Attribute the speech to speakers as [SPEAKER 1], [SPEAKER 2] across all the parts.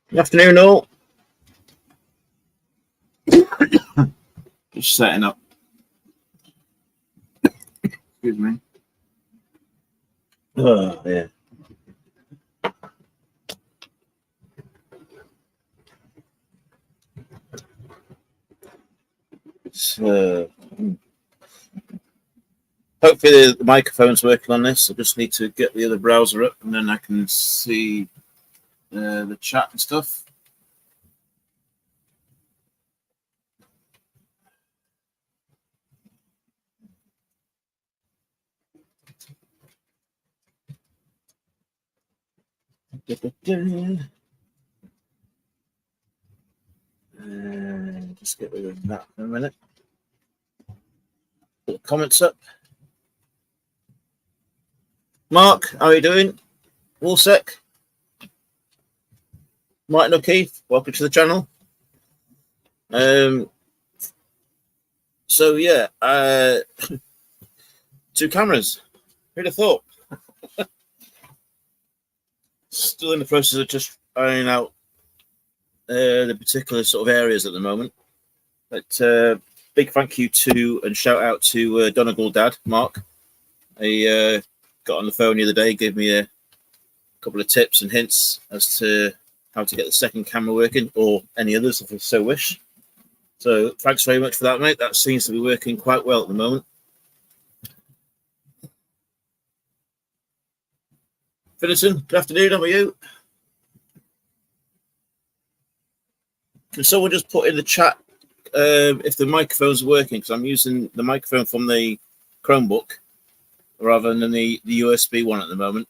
[SPEAKER 1] Good afternoon, all. Just setting up. Excuse me. Oh, yeah. So, hopefully the microphone's working on this. I just need to get the other browser up and then I can see the chat and stuff. Just get rid of that for a minute. Put the comments up. Mark, how are you doing? Woolsec, Martin O'Keefe, welcome to the channel. So yeah, 2 cameras. Who'd have thought? Still in the process of just ironing out the particular sort of areas at the moment. But big thank you to and shout out to Donegal Dad, Mark. He got on the phone the other day, gave me a couple of tips and hints as to how to get the second camera working, or any others if you so wish. So thanks very much for that, mate. That seems to be working quite well at the moment. Finison, good afternoon. How are you? Can someone just put in the chat if the microphone's working? Because I'm using the microphone from the Chromebook rather than the USB one at the moment.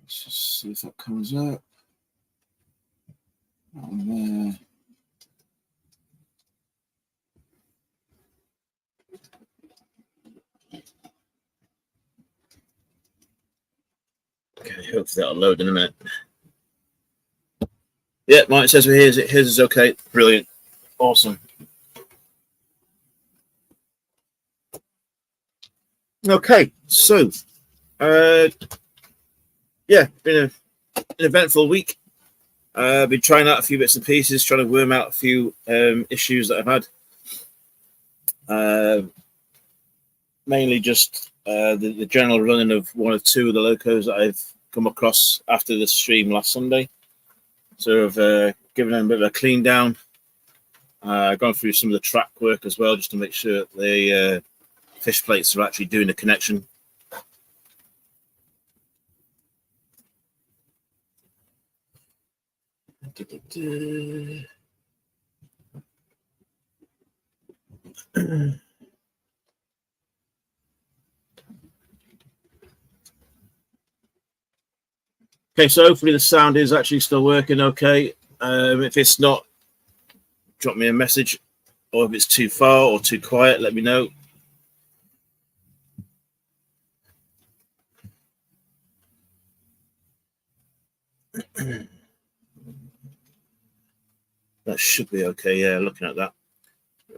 [SPEAKER 1] Let's just see if that comes up. Okay, hopefully that'll load in a minute. Yeah, Mike says his is okay. Brilliant. Awesome. Okay, so yeah, been an eventful week. Been trying out a few bits and pieces, trying to worm out a few issues that I've had. Mainly just the general running of 1 or 2 of the locos that I've come across after the stream last Sunday. So I've given them a bit of a clean down. Gone through some of the track work as well, just to make sure the fish plates are actually doing the connection. Okay, so hopefully the sound is actually still working okay. If it's not, drop me a message, or if it's too far or too quiet, let me know. That should be okay, yeah, looking at that.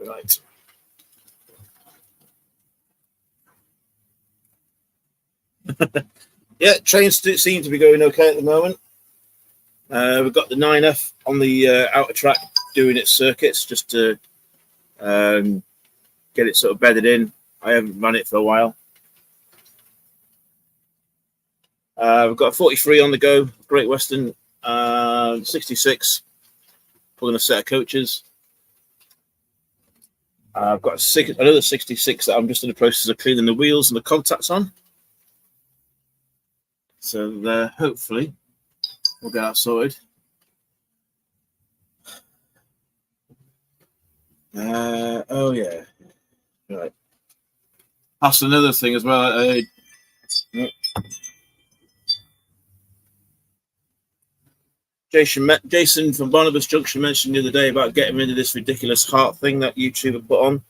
[SPEAKER 1] Right. Yeah, trains seem to be going okay at the moment. We've got the 9F on the outer track doing its circuits just to get it sort of bedded in. I haven't run it for a while. We've got a 43 on the go, Great Western, 66, pulling a set of coaches. I've got another 66 that I'm just in the process of cleaning the wheels and the contacts on. So hopefully we'll get that sorted. Oh yeah, right. That's another thing as well. Jason from Barnabas Junction mentioned the other day about getting rid of this ridiculous heart thing that YouTube have put on.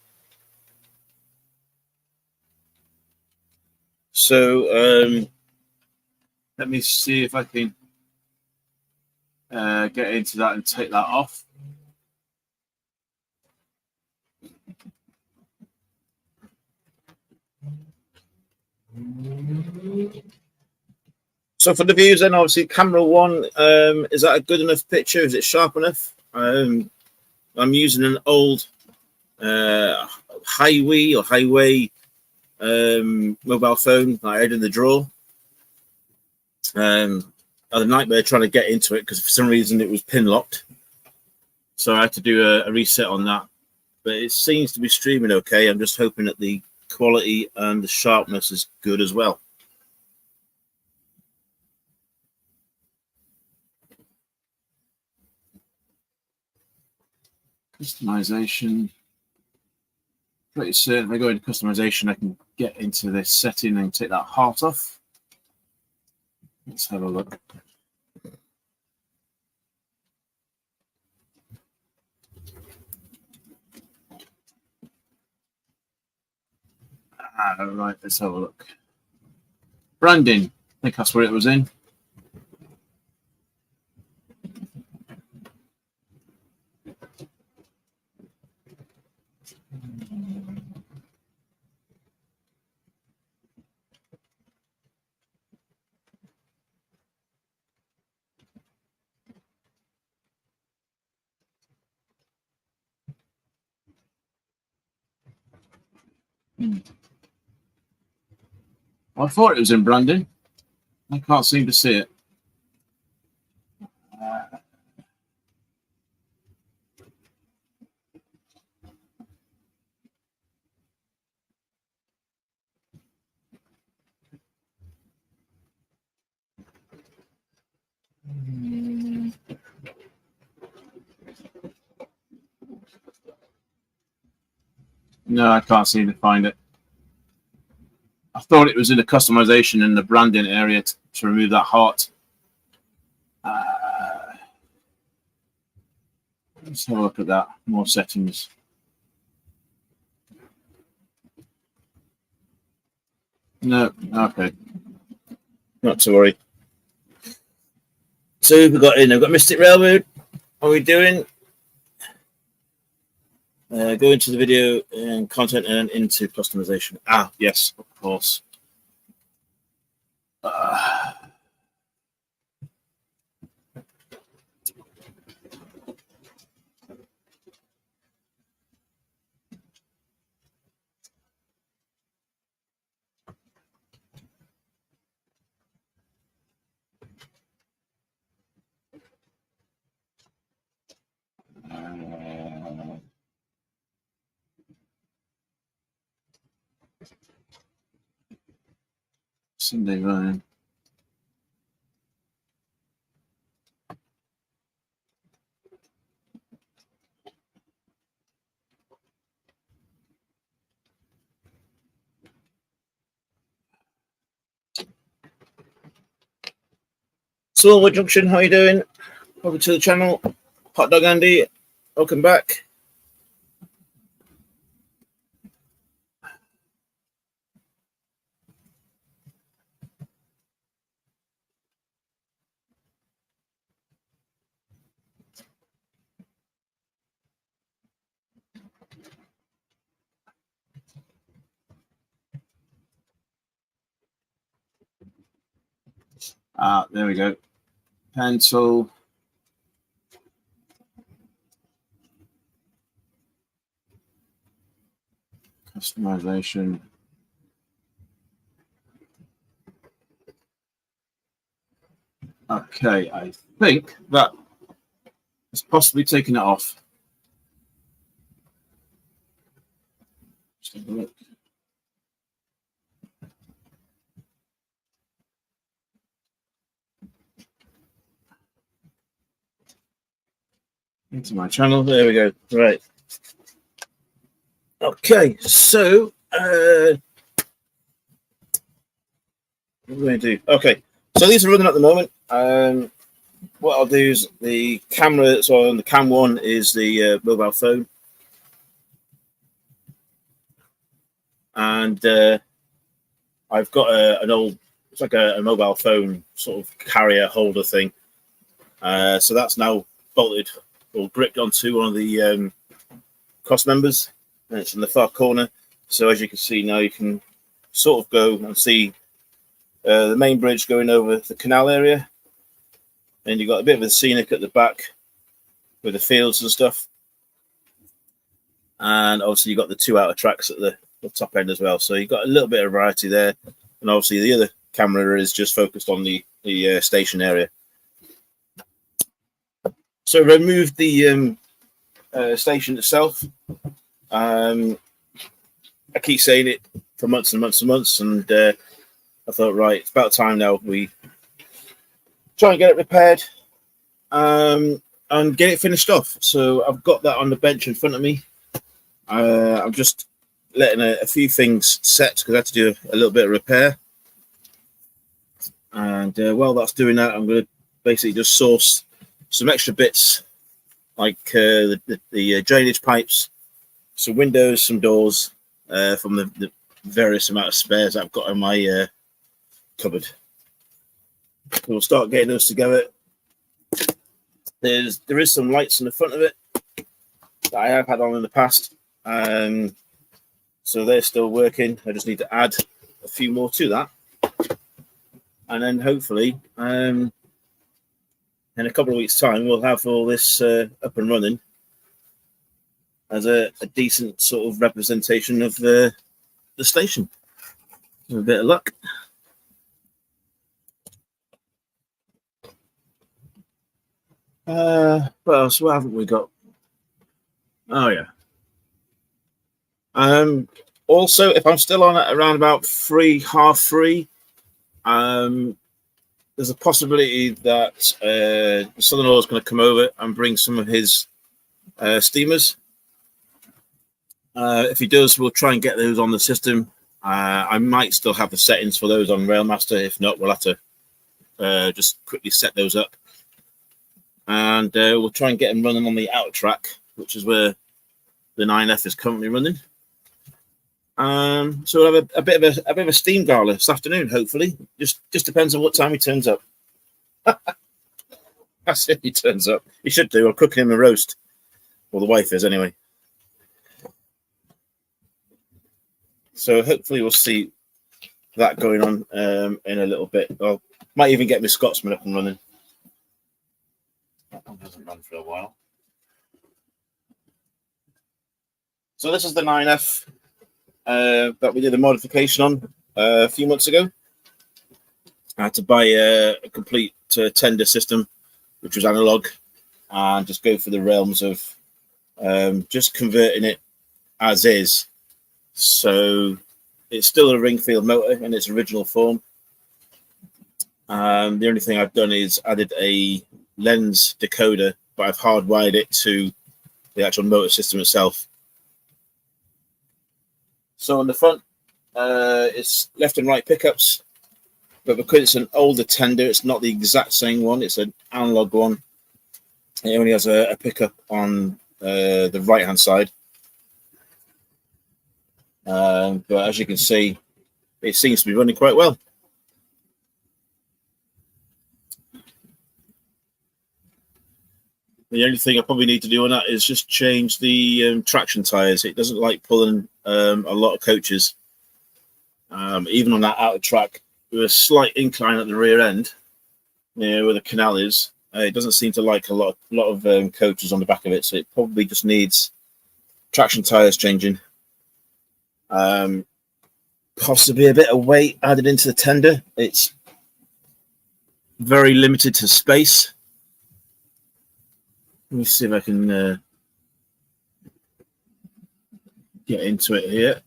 [SPEAKER 1] So let me see if I can get into that and take that off. So for the views, then obviously camera one, is that a good enough picture? Is it sharp enough? I'm using an old highway mobile phone I had in the drawer. I had a nightmare trying to get into it because for some reason it was pin locked, so I had to do a reset on that. But it seems to be streaming okay. I'm just hoping that the quality and the sharpness is good as well. Customization. Pretty certain if I go into customization, I can get into this setting and take that heart off. Let's have a look. Right, let's have a look. Branding. I think that's where it was in. I thought it was in branding. I can't seem to see it. No, I can't seem to find it. I thought it was in the customization in the branding area to remove that heart. Let's have a look at that. More settings. No, okay. Not to worry. So we've got in. I've got Mystic Railroad. What are we doing? Go into the video and content and into customization. Yes, of course. Sunday Ryan. Smallwood Junction, how you doing? Welcome to the channel. Hot Dog Andy, welcome back. There we go. Pencil. Customization. Okay, I think that has possibly taken it off. Just have a look. Into my channel. There we go. Right. Okay, so what are we going to do? Okay, so these are running at the moment. What I'll do is the camera that's on the cam one is the mobile phone, and I've got an old, it's like a mobile phone sort of carrier holder thing. So that's now bolted or gripped onto one of the cross members, and it's in the far corner. So as you can see now, you can sort of go and see the main bridge going over the canal area, and you've got a bit of a scenic at the back with the fields and stuff, and obviously you've got the two outer tracks at the top end as well. So you've got a little bit of variety there, and obviously the other camera is just focused on the station area. So removed the station itself. I keep saying it for months and months and months, and I thought, right, it's about time now we try and get it repaired and get it finished off. So I've got that on the bench in front of me. I'm just letting a few things set because I had to do a little bit of repair. And while that's doing that, I'm going to basically just source some extra bits like the drainage pipes, some windows, some doors from the various amount of spares I've got in my cupboard. We'll start getting those together. There is some lights in the front of it that I have had on in the past, so they're still working. I just need to add a few more to that, and then hopefully in a couple of weeks' time we'll have all this up and running as a decent sort of representation of the station. With a bit of luck. What else? What haven't we got? Oh yeah. Also, if I'm still on at around about 3:30, there's a possibility that Southern Oil is going to come over and bring some of his steamers. If he does, we'll try and get those on the system. I might still have the settings for those on Railmaster. If not, we'll have to just quickly set those up. And we'll try and get them running on the outer track, which is where the 9F is currently running. So we'll have a bit of a steam gala this afternoon, hopefully. Just depends on what time he turns up. That's if he turns up. He should do. I'm cooking him a roast. Well, the wife is anyway. So hopefully we'll see that going on in a little bit. I might even get my Scotsman up and running. That one hasn't run for a while. So this is the 9F that we did a modification on a few months ago. I had to buy a complete tender system, which was analog, and just go for the realms of just converting it as is. So it's still a Ringfield motor in its original form. The only thing I've done is added a lens decoder, but I've hardwired it to the actual motor system itself. So on the front, it's left and right pickups, but because it's an older tender, it's not the exact same one. It's an analog one. It only has a pickup on the right-hand side. But as you can see, it seems to be running quite well. The only thing I probably need to do on that is just change the traction tires. It doesn't like pulling a lot of coaches. Even on that outer track, with a slight incline at the rear end, where the canal is, it doesn't seem to like a lot of coaches on the back of it. So it probably just needs traction tires changing. Possibly a bit of weight added into the tender. It's very limited to space. Let me see if I can get into it here.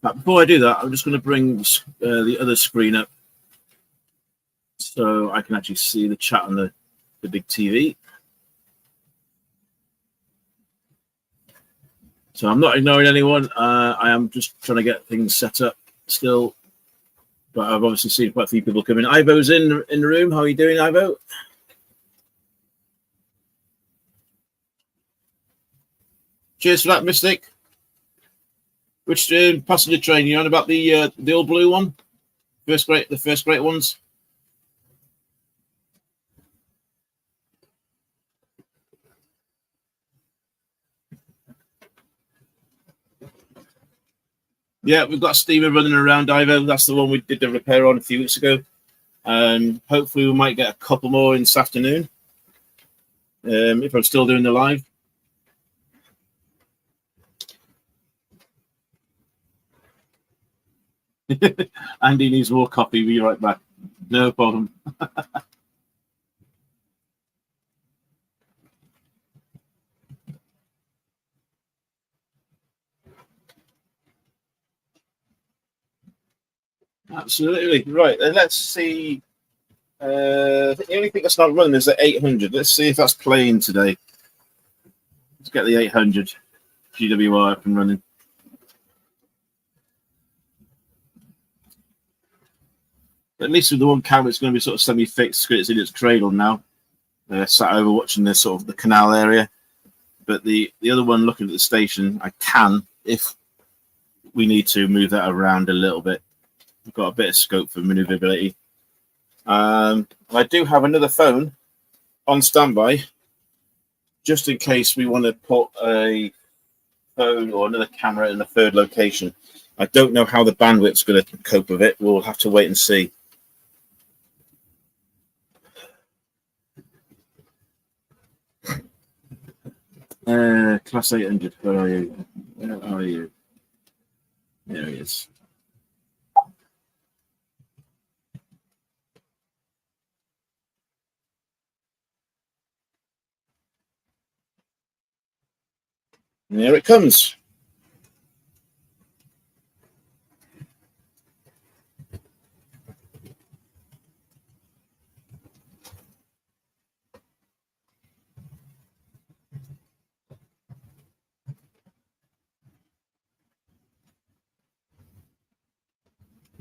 [SPEAKER 1] But before I do that, I'm just going to bring the other screen up so I can actually see the chat on the big TV. So I'm not ignoring anyone. I am just trying to get things set up still. But I've obviously seen quite a few people come in. Ivo's in the room. How are you doing, Ivo? Cheers for that, Mystic. Which passenger train you on about? The old blue one? The first great ones. Yeah, we've got a steamer running around, Ivo. That's the one we did the repair on a few weeks ago. And hopefully we might get a couple more in this afternoon. If I'm still doing the live. Andy needs more coffee. Be right back. No problem. Absolutely. Right. And let's see. The only thing that's not running is the 800. Let's see if that's playing today. Let's get the 800 GWR up and running. At least with the one camera, it's going to be sort of semi-fixed because it's in its cradle now. Sat over watching the sort of the canal area. But the other one, looking at the station, I can, if we need to, move that around a little bit. We've got a bit of scope for maneuverability. I do have another phone on standby, just in case we want to put a phone or another camera in a third location. I don't know how the bandwidth's going to cope with it. We'll have to wait and see. Class 800, where are you? Where are you? There he is. And there it comes.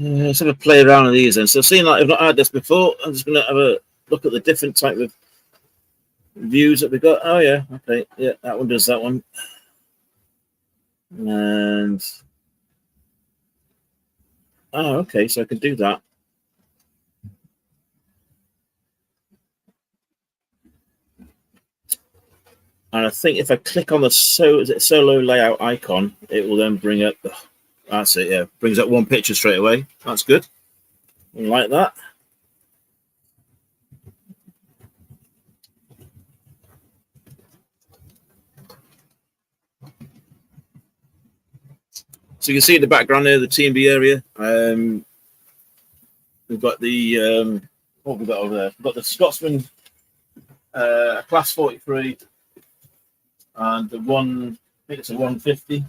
[SPEAKER 1] Let's have a play around with these then. So seeing like I've not had this before, I'm just going to have a look at the different type of views that we've got. Oh yeah, okay, yeah, that one does that one. And oh, okay, so I can do that. And I think if I click on the solo layout icon, it will then bring up. That's it. Yeah, brings up one picture straight away. That's good. Like that. So you can see in the background there, the TMB area. We've got the what have we got over there? We've got the Scotsman Class 43 and the one. I think it's a 150,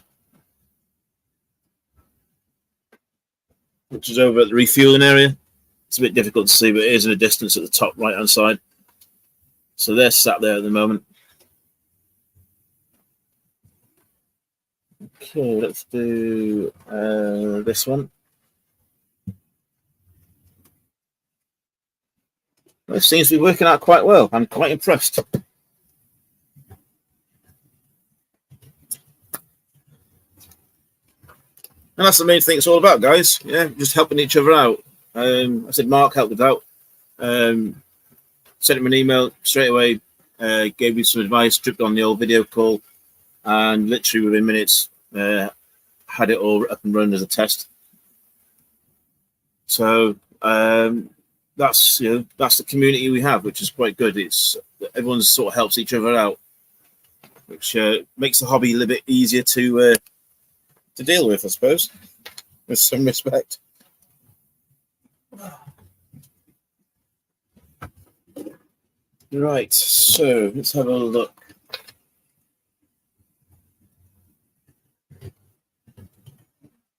[SPEAKER 1] which is over at the refueling area. It's a bit difficult to see, but it is in a distance at the top right hand side. So they're sat there at the moment. Okay, let's do this one. It seems to be working out quite well. I'm quite impressed. And that's the main thing it's all about, guys. Yeah, just helping each other out. I said Mark helped us out. Sent him an email straight away. Gave me some advice. Tripped on the old video call, and literally within minutes, had it all up and running as a test. So that's the community we have, which is quite good. It's everyone sort of helps each other out, which makes the hobby a little bit easier to deal with, I suppose, with some respect. Right, so let's have a look.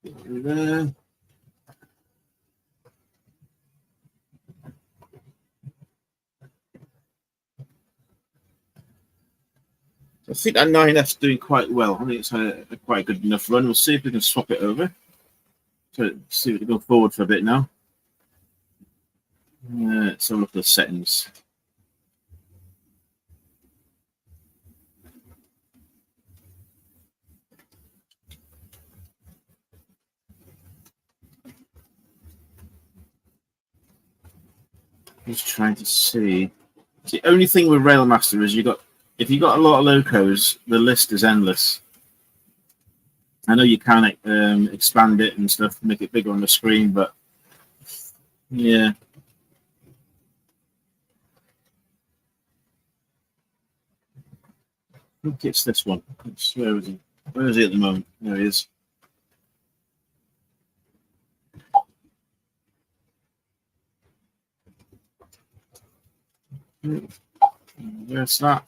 [SPEAKER 1] There. I think that 9F's doing quite well. I think it's a quite good enough run. We'll see if we can swap it over. So see if we can go forward for a bit now. Let's have a look at the settings. Just trying to see. The only thing with Railmaster is if you got a lot of locos, the list is endless. I know you can expand it and stuff, make it bigger on the screen, but yeah. I think it's this one. Where is he? Where is he at the moment? There he is. Where's that?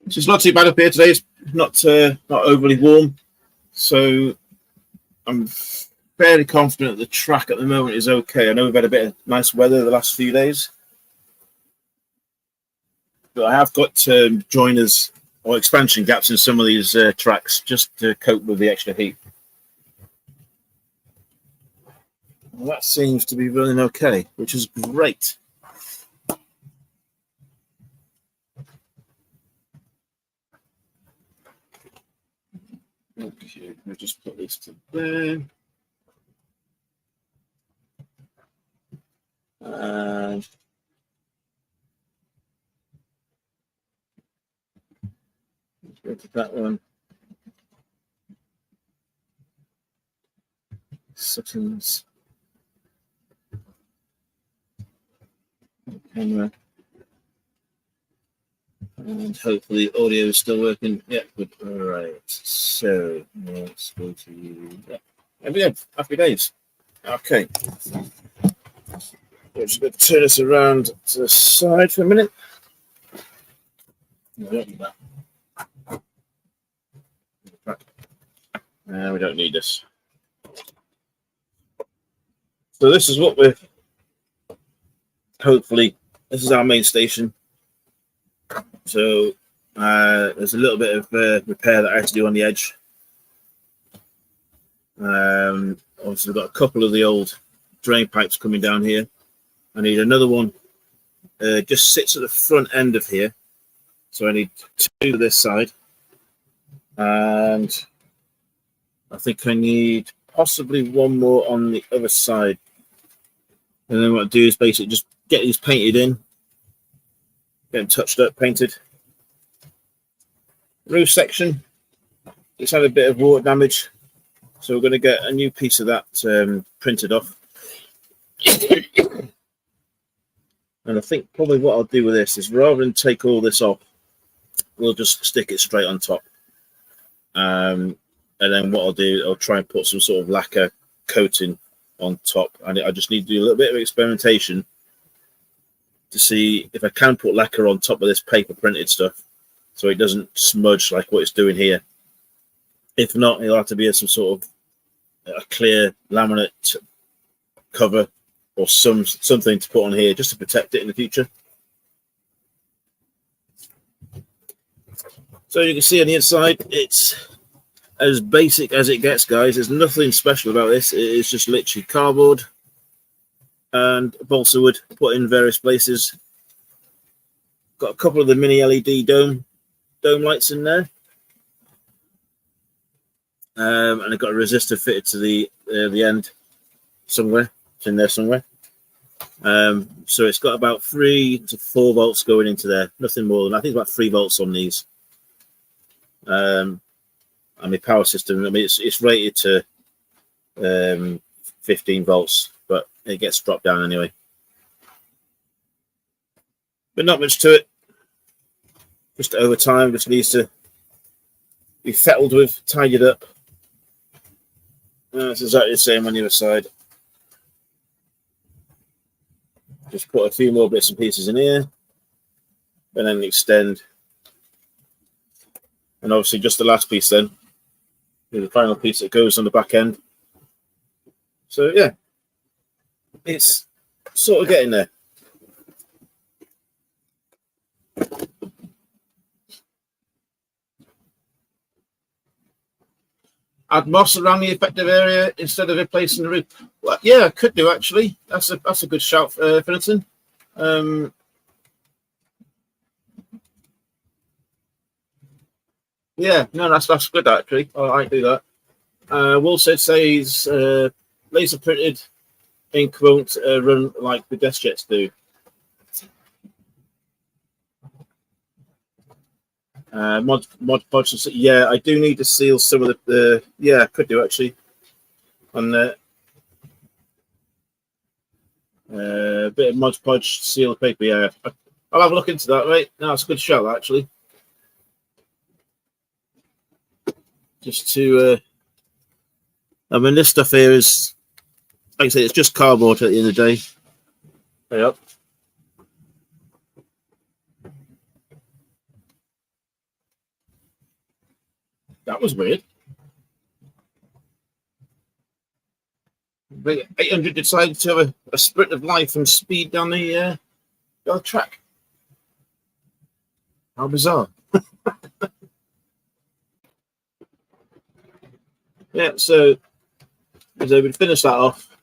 [SPEAKER 1] It's just not too bad up here today. It's not overly warm, so I'm fairly confident the track at the moment is okay. I know we've had a bit of nice weather the last few days, but I have got joiners or expansion gaps in some of these tracks just to cope with the extra heat. Well, that seems to be running okay, which is great. Okay, I'll just put this to there. And let's go to that one. Settings. Camera. And hopefully audio is still working. Yeah, good. All right. So let's go to that. There we go. Happy days. Okay. We're just going to turn this around to the side for a minute. We don't need that. We don't need this. So this is what we're hopefully. This is our main station. So there's a little bit of repair that I have to do on the edge. Obviously, we've got a couple of the old drain pipes coming down here. I need another one. Just sits at the front end of here. So I need two to this side. And I think I need possibly one more on the other side. And then what I do is basically just get these painted in. Get them touched up, painted. Roof section. It's had a bit of water damage. So we're going to get a new piece of that printed off. And I think probably what I'll do with this is rather than take all this off, we'll just stick it straight on top. And then what I'll do, I'll try and put some sort of lacquer coating on top. And I just need to do a little bit of experimentation to see if I can put lacquer on top of this paper printed stuff so it doesn't smudge like what it's doing here. If not, it'll have to be some sort of a clear laminate cover or something to put on here just to protect it in the future. So you can see on the inside, it's as basic as it gets, guys. There's nothing special about this. It is just literally cardboard and balsa wood put in various places. Got a couple of the mini LED dome lights in there. And I've got a resistor fitted to the end somewhere. It's in there somewhere. So it's got about 3 to 4 volts going into there. Nothing more than, I think, about 3 volts on these. And my power system, I mean, it's rated to 15 volts, but it gets dropped down anyway. But not much to it. Just over time, just needs to be fettled with, tidied up. It's exactly the same on the other side. Just put a few more bits and pieces in here, and then extend. And obviously just the last piece then, the final piece that goes on the back end. So yeah, it's sort of getting there. Add moss around the effective area instead of replacing the roof. Well, yeah, I could do actually. That's a good shout, Finneton. Yeah, no, that's good actually. I do that. Wolstead says laser printed ink won't run like the desk jets do. Mod Podge. Yeah, I do need to seal some of the yeah, I could do actually on the bit of Mod Podge seal paper. Yeah, I'll have a look into that, mate. No, it's a good shout actually. Just to, I mean, this stuff here is, like I say, it's just cardboard at the end of the day. Yep. That was weird. 800 decided to have a sprint of life and speed down the track. How bizarre. Yeah, so as I would finish that off,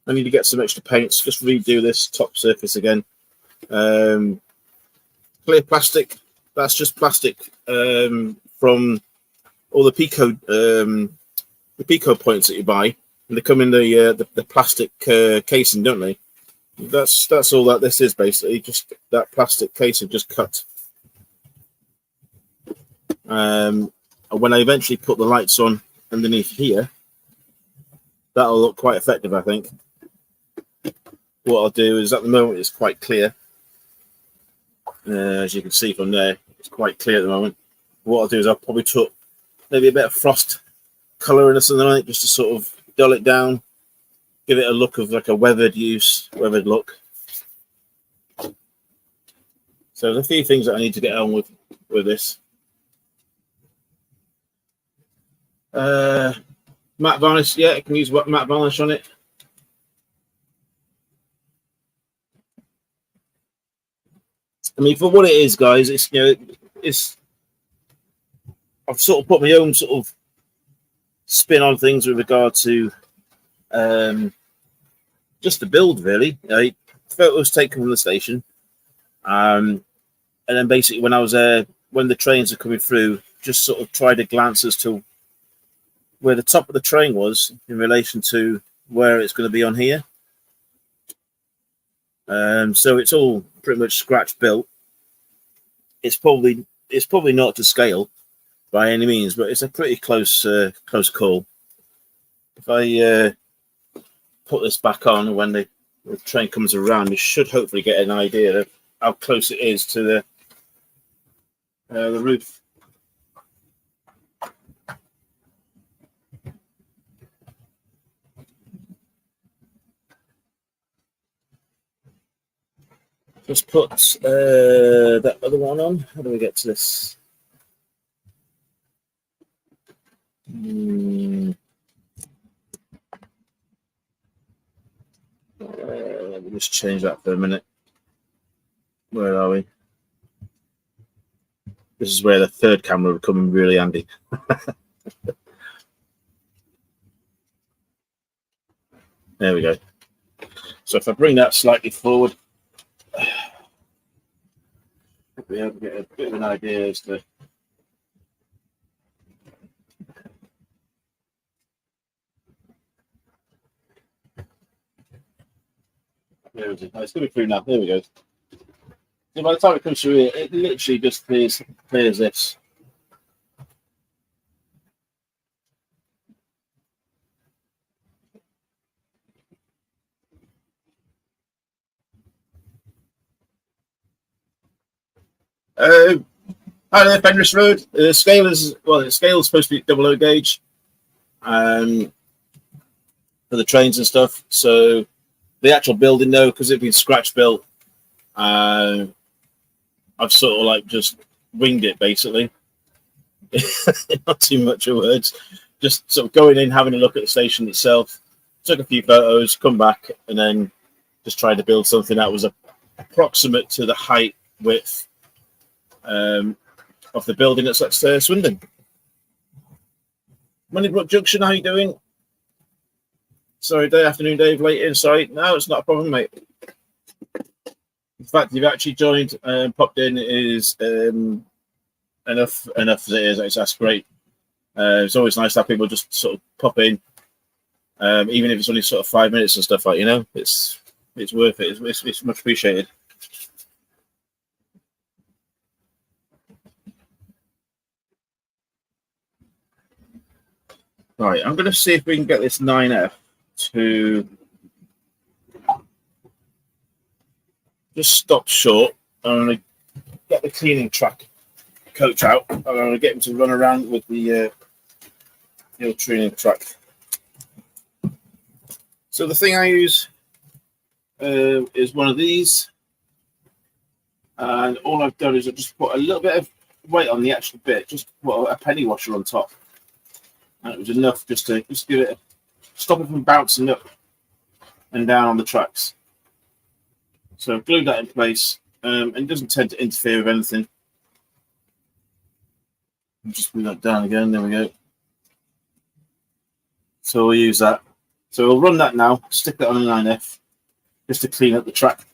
[SPEAKER 1] I need to get some extra paints, just redo this top surface again. Clear plastic, that's just plastic from all the Pico points that you buy. And they come in the plastic casing, don't they? That's all that this is basically, just that plastic casing just cut. When I eventually put the lights on underneath here, that'll look quite effective, I think. What I'll do is, at the moment, it's quite clear. As you can see from there, it's quite clear at the moment. What I'll do is I'll probably put maybe a bit of frost colour in or something like that, just to sort of dull it down, give it a look of like a weathered look. So there's a few things that I need to get on with this. Matte varnish, yeah, I can use matte varnish on it. I mean, for what it is, guys, it's, you know, it's, I've sort of put my own sort of spin on things with regard to just the build, really. You know, photos taken from the station, and then basically when I was there, when the trains are coming through, just sort of tried to glance as to where the top of the train was in relation to where it's going to be on here. So it's all pretty much scratch built. It's probably not to scale by any means, but it's a pretty close call. If I put this back on when the train comes around, you should hopefully get an idea of how close it is to the roof. Just put that other one on. How do we get to this? Let me just change that for a minute. Where are we? This is where the third camera would come in really handy. There we go. So if I bring that slightly forward, I'll be able to get a bit of an idea as to there it is. It's going to be through now. There we go. So by the time it comes through here, it literally just clears this. Hi there, Fenris Road. The scale is supposed to be 00 gauge. for the trains and stuff. So the actual building, though, because it's been scratch built, I've sort of like just winged it basically. Not too much of words, just sort of going in, having a look at the station itself, took a few photos, come back, and then just tried to build something that was approximate to the height, width of the building that's at Swindon. Moneybrook Junction, how you doing? Sorry, afternoon, Dave, late in. Sorry, no, it's not a problem, mate. In fact, you've actually joined and popped in is enough as it is. That's great. It's always nice to have people just sort of pop in, even if it's only sort of 5 minutes and stuff like, you know, it's worth it. It's much appreciated. Right, I'm going to see if we can get this 9F to just stop short. I'm going to get the cleaning truck coach out. I'm going to get him to run around with the old cleaning truck. So the thing I use is one of these, and all I've done is I've just put a little bit of weight on the actual bit, just put a penny washer on top, and it was enough just to give it stop it from bouncing up and down on the tracks. So I've glued that in place, and it doesn't tend to interfere with anything. I'll just put that down again. There we go. So we'll use that. So we'll run that now, stick that on a 9F, just to clean up the track.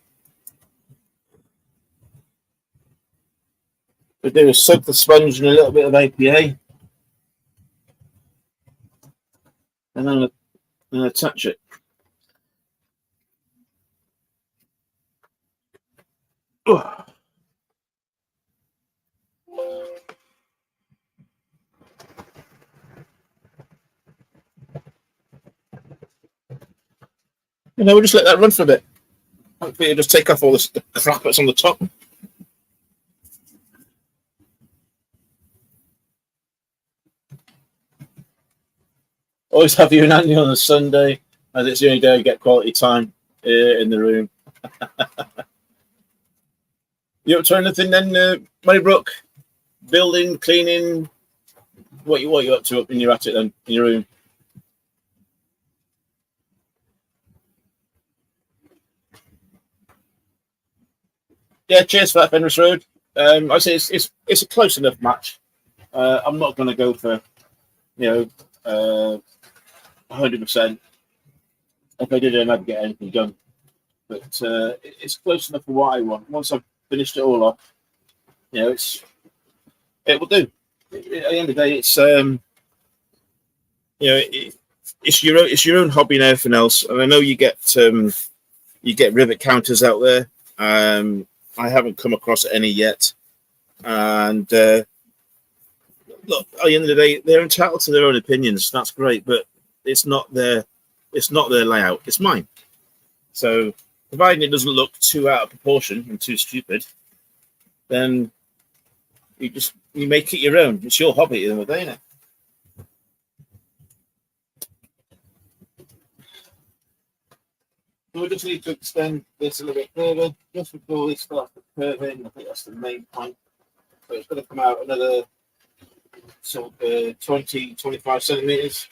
[SPEAKER 1] What we do is soak the sponge in a little bit of APA, and then attach it. Ugh. And then we'll just let that run for a bit. Hopefully it'll just take off all the crap that's on the top. Always have you and Andy on a Sunday, as it's the only day I get quality time in the room. You up to anything then, Moneybrook? Building, cleaning? What you up to up when you're at it then, in your room? Yeah, cheers for that, Fenris Road. I say it's a close enough match. I'm not going to go for 100%. If I did, I'd never get anything done. But it's close enough for what I want. Once I've finished it all off, it will do. At the end of the day, it's your own hobby and everything else. And I know you get rivet counters out there. I haven't come across any yet. And look, at the end of the day, they're entitled to their own opinions. That's great, but it's not their layout. It's mine. So providing it doesn't look too out of proportion and too stupid, then you make it your own. It's your hobby at the end of the day, isn't it? So we just need to extend this a little bit further, just before we start to curve in. I think that's the main point. So it's going to come out another 20, 25 centimeters,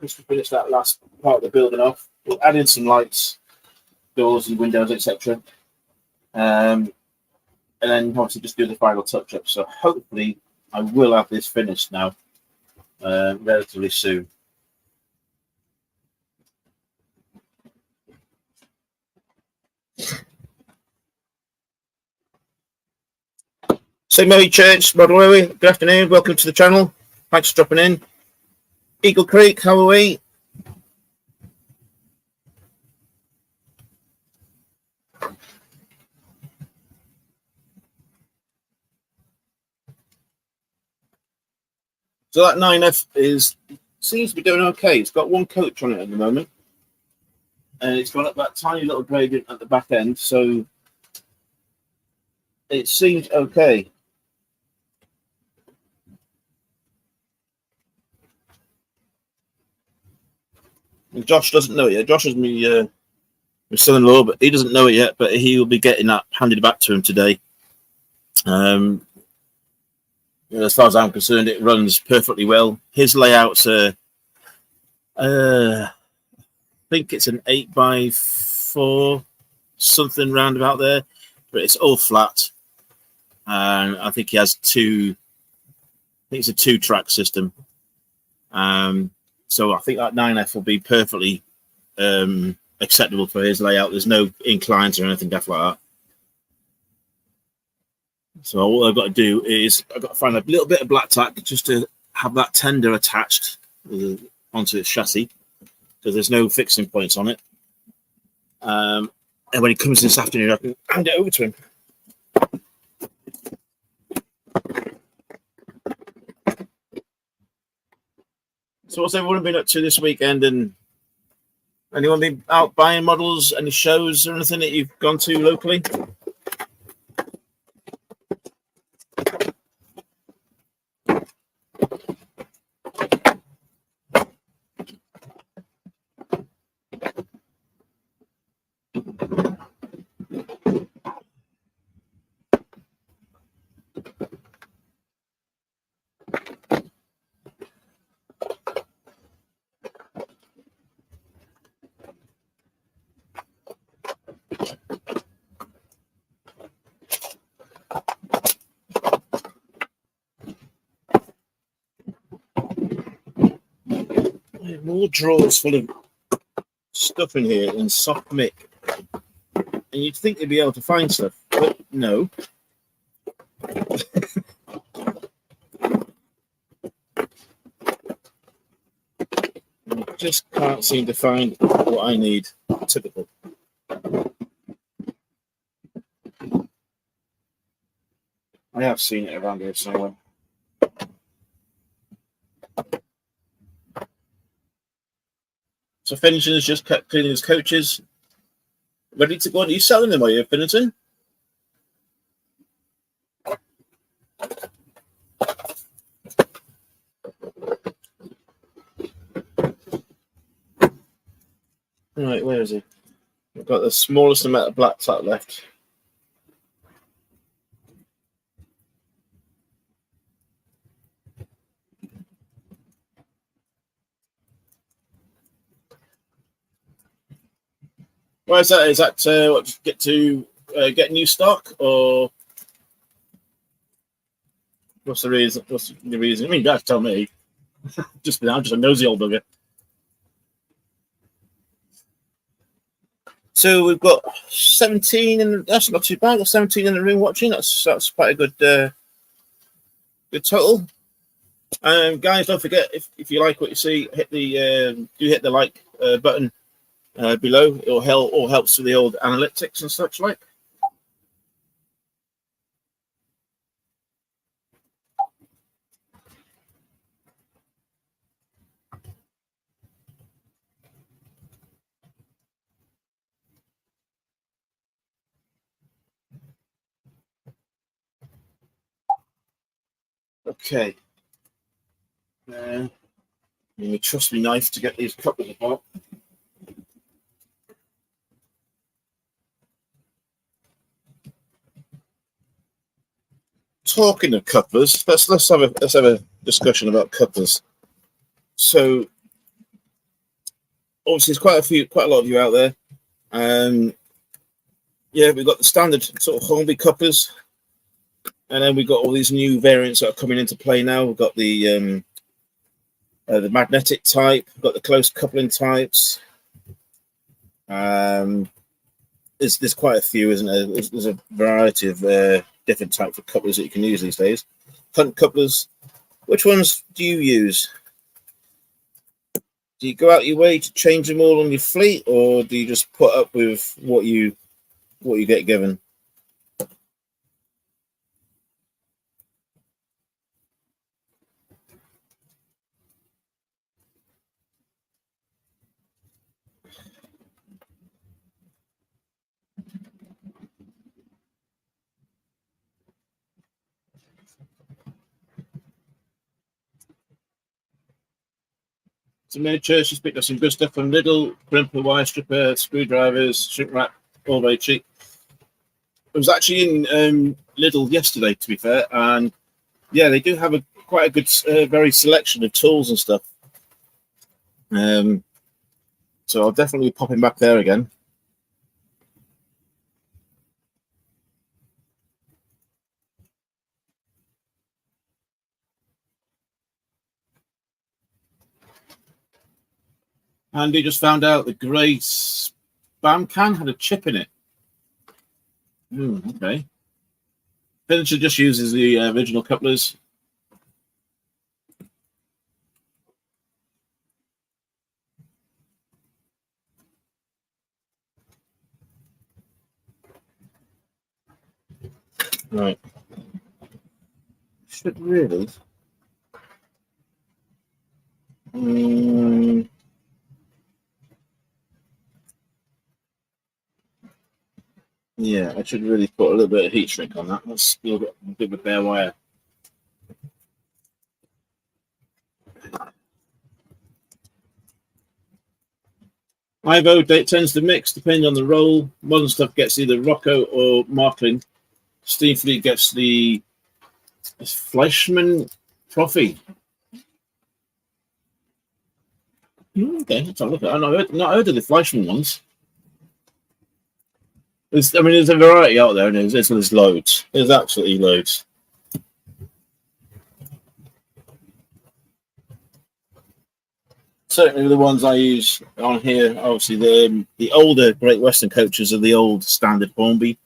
[SPEAKER 1] just to finish that last part of the building off. We'll add in some lights, doors and windows, etc. And then obviously just do the final touch up. So hopefully I will have this finished now relatively soon. St. Mary Church, Rodway, good afternoon. Welcome to the channel. Thanks for dropping in. Eagle Creek, how are we? So that 9F seems to be doing okay. It's got one coach on it at the moment, and it's got up that tiny little gradient at the back end, so it seems okay. And Josh doesn't know it yet. Josh is my son-in-law, but he doesn't know it yet. But he will be getting that handed back to him today. As far as I'm concerned, it runs perfectly well. His layouts are, I think it's an 8x4, something round about there, but it's all flat. And I think he has it's a 2-track system. So I think that 9F will be perfectly acceptable for his layout. There's no inclines or anything like that. So all I've got to do is I've got to find a little bit of black tack just to have that tender attached onto its chassis, because there's no fixing points on it. And when he comes this afternoon, I can hand it over to him. So what's everyone been up to this weekend? And anyone been out buying models? Any shows or anything that you've gone to locally? More drawers full of stuff in here in soft mick, and you'd think they'd be able to find stuff, but no. I just can't seem to find what I need. Typical. I have seen it around here somewhere. So Finniton has just kept cleaning his coaches, ready to go. Are you selling them, are you, Finniton? Right, where is he? I've got the smallest amount of black tack left. Why is that? Is that what, get new stock, or what's the reason? What's the reason? I mean, you have to tell me. I'm just a nosy old bugger. So we've got 17, and that's not too bad. Got 17 in the room watching. That's quite a good total. Guys, don't forget, if you like what you see, hit the like button below. It all helps with the old analytics and such like. Okay. Let me trust me knife to get these couples apart. Talking of couplers, let's have a discussion about couplers. So obviously there's quite a lot of you out there. Yeah, we've got the standard sort of Hornby couplers, and then we've got all these new variants that are coming into play now. We've got the magnetic type, we've got the close coupling types. There's quite a few, isn't there? There's a variety of different types of couplers that you can use these days. Hunt couplers. Which ones do you use? Do you go out your way to change them all on your fleet, or do you just put up with what you get given? to miniatures. She's picked up some good stuff from Lidl, crimper, wire stripper, screwdrivers, shrink wrap, all very cheap. I was actually in Lidl yesterday, to be fair, and yeah, they do have quite a good, very selection of tools and stuff. So I'll definitely be popping back there again. Andy just found out the grey spam can had a chip in it. Okay. Finisher just uses the original couplers. Right. Should really. Yeah, I should really put a little bit of heat shrink on that. That's a little bit of a bare wire. Ivo tends to mix depending on the roll. Modern stuff gets either Rocco or Marklin. Steam Fleet gets the Fleischmann Profi. Okay, let's have a look at it. I've not heard of the Fleischmann ones. There's a variety out there, and there's loads. There's absolutely loads. Certainly the ones I use on here, obviously the older Great Western coaches are the old standard Hornby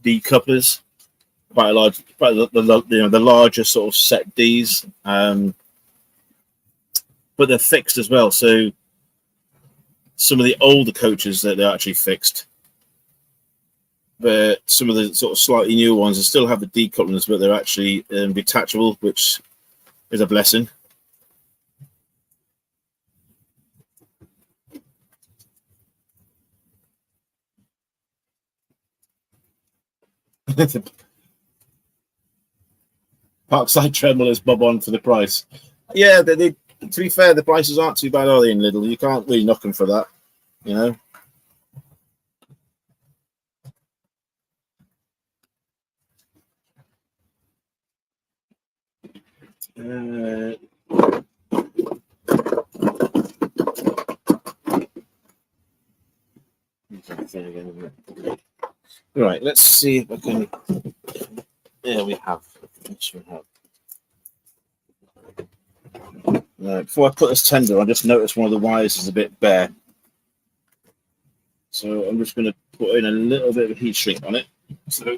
[SPEAKER 1] D couplers, quite a large, the larger sort of set Ds, but they're fixed as well. So some of the older coaches that they're actually fixed, but some of the sort of slightly newer ones they still have the D couplers, but they're actually detachable, which is a blessing. Parkside Tremblers bob on for the price. Yeah, to be fair, the prices aren't too bad, are they, in Lidl? You can't really knock them for that, you know. Right, let's see if I can. There we have. Right, before I put this tender, I just noticed one of the wires is a bit bare, so I'm just going to put in a little bit of heat shrink on it. So.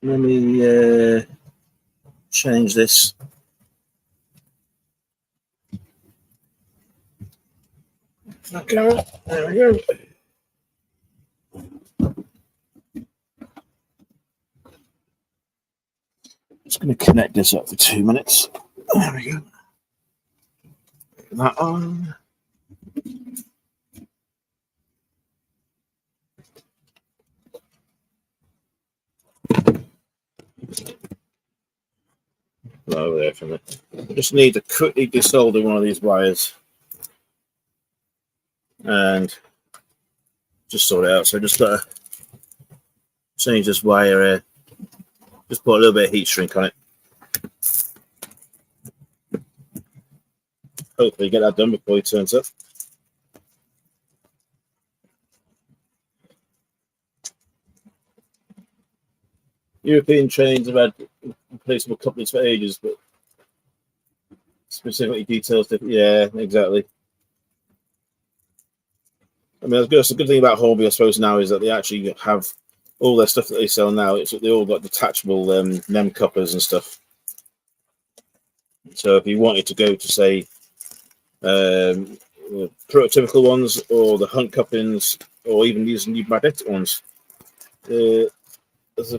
[SPEAKER 1] Let me change this. Okay, there we go. Just going to connect this up for 2 minutes. There we go. Put that on. Over there from it. I just need to quickly desolder one of these wires and just sort it out. So I just got to change this wire here. Just put a little bit of heat shrink on it. Hopefully get that done before he turns up. European chains have had replaceable couplers for ages, but specifically details different. Yeah, exactly. I mean, that's a good thing about Hornby, I suppose, now is that they actually have all their stuff that they sell now. They all got detachable NEM couplers and stuff. So if you wanted to go to, say, prototypical ones or the Hunt couplings, or even these new magnetic ones, there's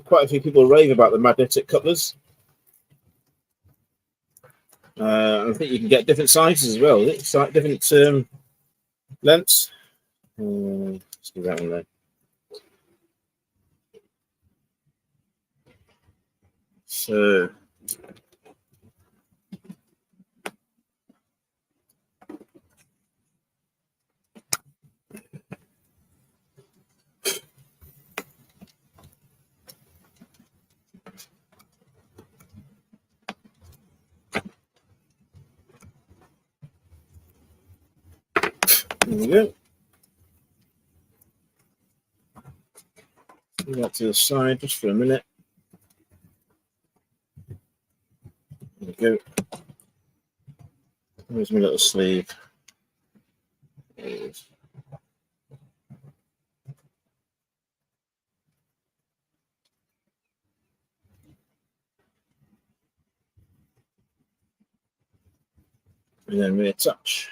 [SPEAKER 1] quite a few people rave about the magnetic couplers. I think you can get different sizes as well. It's like different lengths. Let's do that one then. So there we go. Move that to the side just for a minute. There we go. Where's my little sleeve? There it is. And then reattach.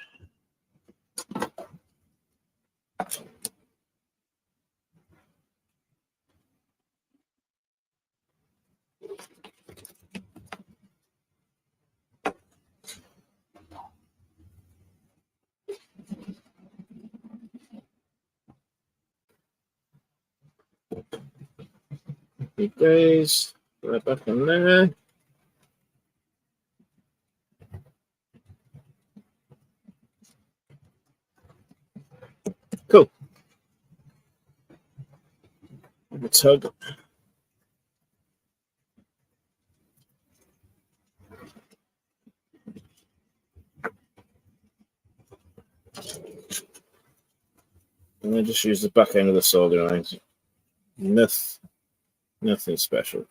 [SPEAKER 1] Big days. Right back on there. Cool. The tug. And I just use the back end of the soldering irons. Nothing special.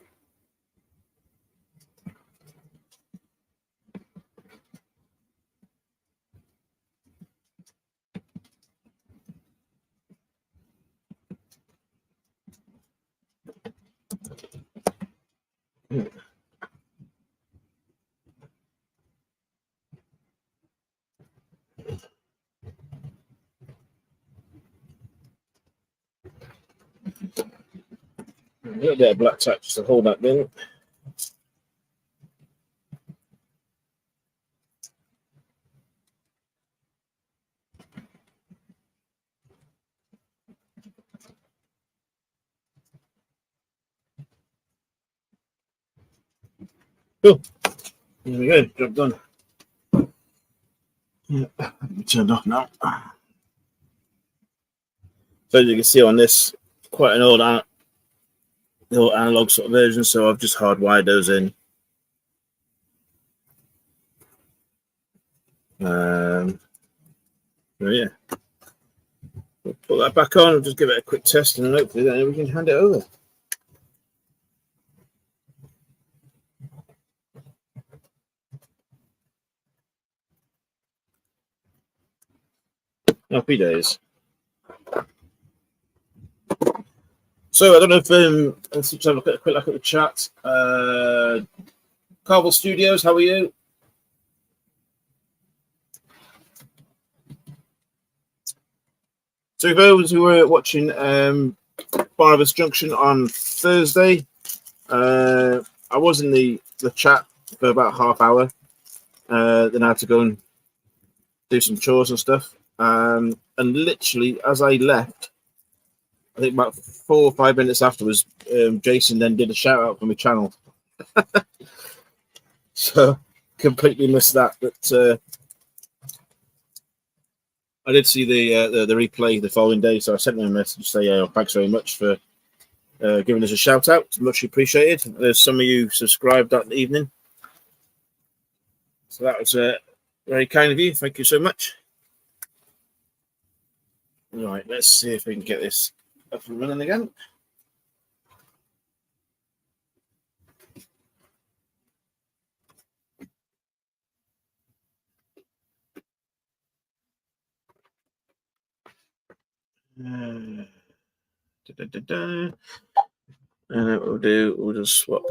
[SPEAKER 1] A little bit of black tack just to hold that in. Cool. There we go. Job done. Yeah, turned off now. So as you can see on this, quite an old analog sort of version, so I've just hardwired those in. So yeah, we'll put that back on and just give it a quick test, and hopefully then we can hand it over. Happy days. So I don't know if let's just have a quick look at the chat. Carvel Studios, how are you? So for those who were watching Barnabas Junction on Thursday, I was in the chat for about half hour. Then I had to go and do some chores and stuff. And literally, as I left, I think about 4 or 5 minutes afterwards, Jason then did a shout out from my channel. So completely missed that. But I did see the replay the following day, so I sent him a message to say, thanks very much for giving us a shout out. Much appreciated. There's some of you subscribed that evening, so that was very kind of you. Thank you so much. Right, let's see if we can get this up and running again. And we'll just swap.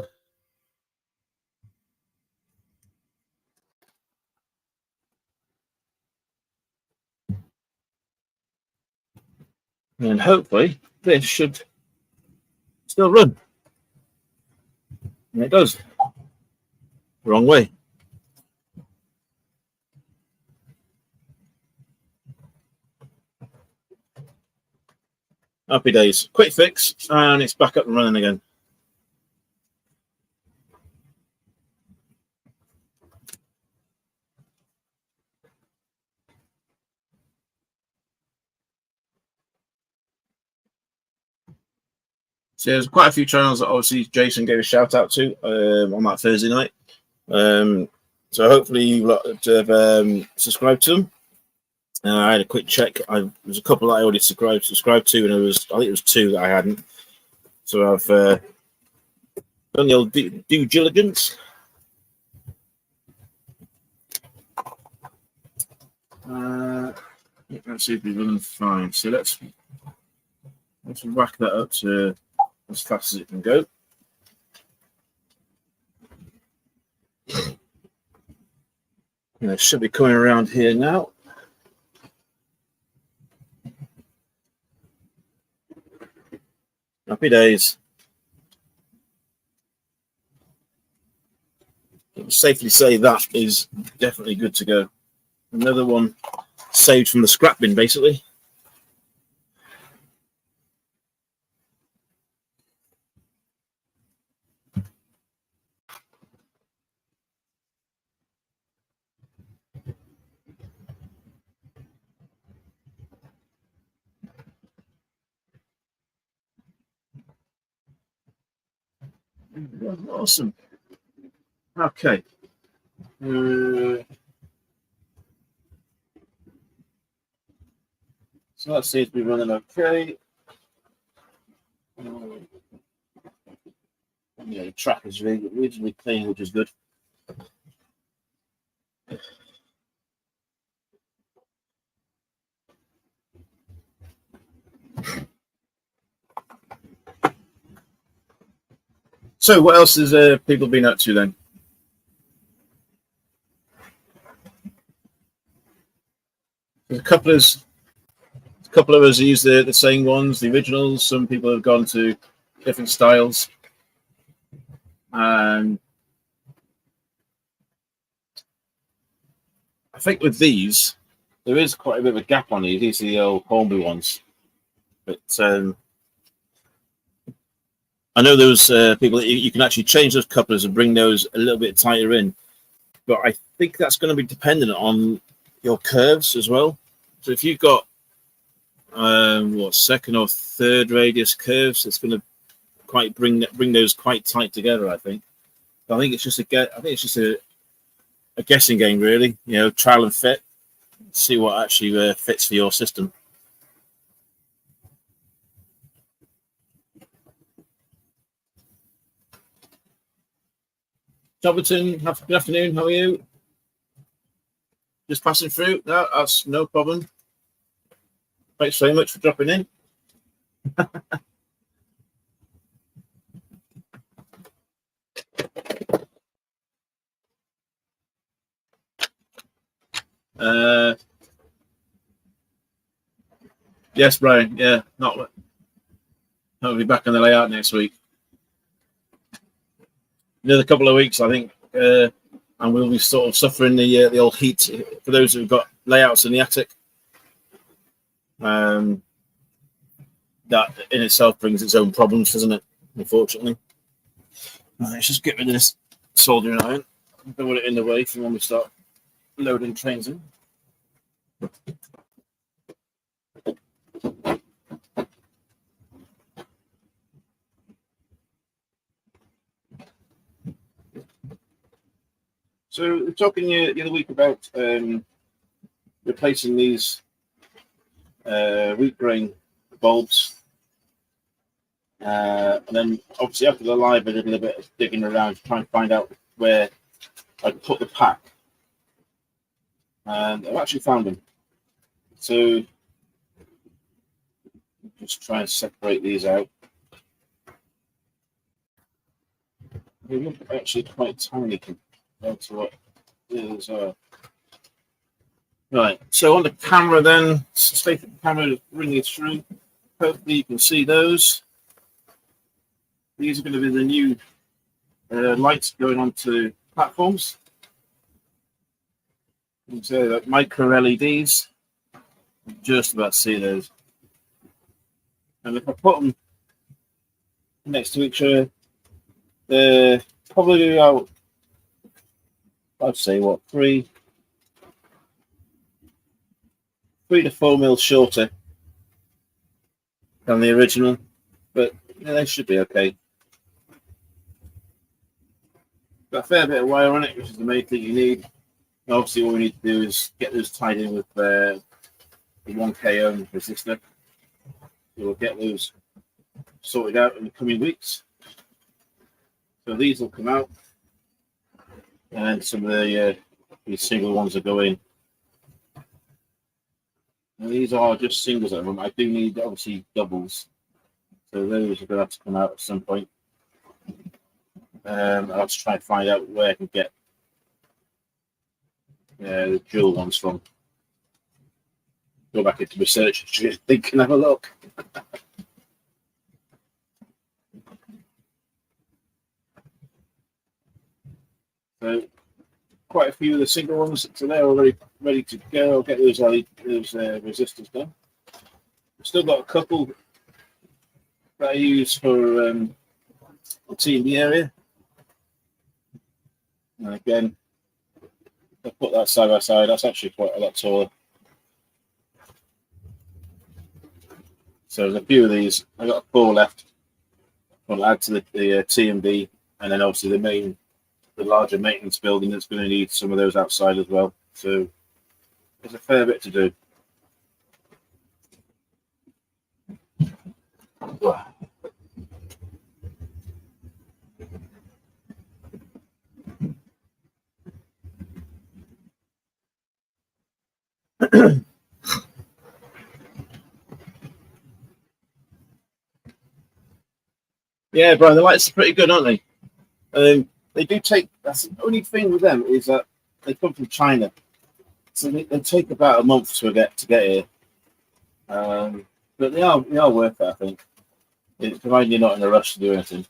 [SPEAKER 1] And hopefully this should still run. And it does. Wrong way. Happy days. Quick fix, and it's back up and running again. So there's quite a few channels that obviously Jason gave a shout out to on that Thursday night. So hopefully you have subscribed to them. I had a quick check. There's a couple that I already subscribed to, and I think it was 2 that I hadn't. So I've done the old due diligence. Let's see if we're running fine. So let's whack that up to as fast as it can go. And it should be coming around here now. Happy days. I can safely say that is definitely good to go. Another one saved from the scrap bin, basically. Awesome. Okay. So that seems to be running okay. Yeah, the track is reasonably clean, which is good. So what else has people been up to then? There's a couple of us use the same ones, the originals. Some people have gone to different styles. And I think with these, there is quite a bit of a gap on these. These are the old Hornby ones. But I know those people, you can actually change those couplers and bring those a little bit tighter in. But I think that's going to be dependent on your curves as well. So if you've got second or third radius curves, it's going to quite bring those quite tight together. I think it's just a guessing game, really. You know, trial and fit, see what actually fits for your system. Jobberton, good afternoon. How are you? Just passing through. No, that's no problem. Thanks very much for dropping in. Yes, Brian. Yeah, I'll be back on the layout next week. Another couple of weeks, I think, and we'll be sort of suffering the old heat for those who've got layouts in the attic. That in itself brings its own problems, doesn't it? Unfortunately. Let's just get rid of this soldering iron. Don't want it in the way for when we start loading trains in. So we're talking the other week about replacing these wheat grain bulbs. And then obviously after the live I did a little bit of digging around to try and find out where I'd put the pack. And I've actually found them. So just try and separate these out. They look actually quite tiny compared to what these are. Right, so on the camera then, stay for the camera to bring you through. Hopefully you can see those. These are going to be the new lights going onto platforms. You can see like micro LEDs. Just about to see those. And if I put them next to each other, they're probably about, I'd say, what, 3 to 4 mils shorter than the original, but yeah, they should be okay. Got a fair bit of wire on it, which is the main thing you need. And obviously, all we need to do is get those tied in with the 1K ohm resistor. So we'll get those sorted out in the coming weeks. So these will come out, and some of these single ones will go in. And these are just singles at the moment. I do need obviously doubles, so those are going to have to come out at some point. I'll just try and find out where I can get the dual ones from. Go back into research and think and have a look. So quite a few of the single ones today are already ready to go. I'll get those resistors done. Still got a couple that I use for the T&D area. And again, I put that side by side. That's actually quite a lot taller. So there's a few of these. I got 4 left. I'll add to the T&D, and then obviously the larger maintenance building that's going to need some of those outside as well. So there's a fair bit to do. Yeah, Brian, the lights are pretty good, aren't they? They do take. That's the only thing with them is that they come from China, so they take about a month to get here. But they are worth it, I think. Provided you're not in a rush to do anything.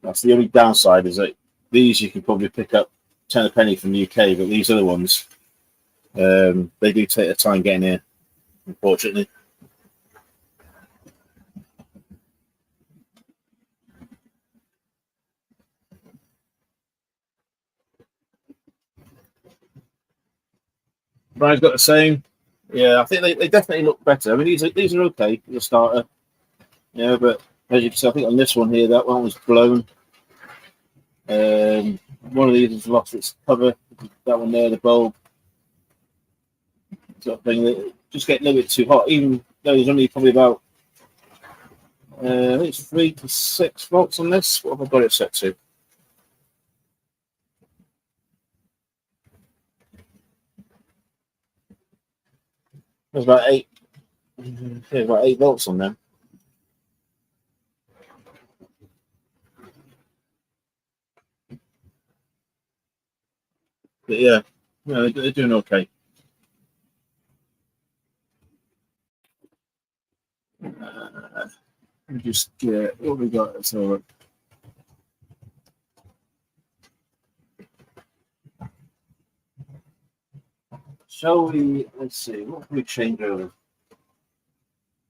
[SPEAKER 1] That's the only downside, is that these you can probably pick up 10 a penny from the UK, but these other ones, they do take their time getting here, unfortunately. Brian's got the same. Yeah, I think they definitely look better. I mean, these are okay for the starter. Yeah, but as you can see, I think on this one here, that one was blown. One of these has lost its cover. That one there, the bulb. Sort of thing. They just get a little bit too hot, even though there's only probably about I think it's 3 to 6 volts on this. What have I got it set to? There's about 8. Yeah, about 8 volts on them. But yeah, they're doing okay. Just what we got. So shall we? Let's see. What can we change over?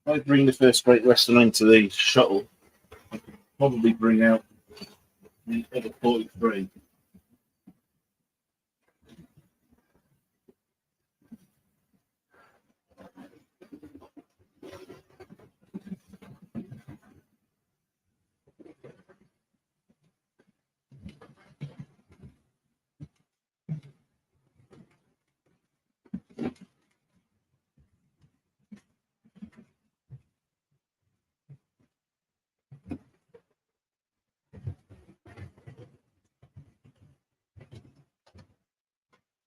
[SPEAKER 1] I bring the first Great Western into the shuttle. I could probably bring out the other 43.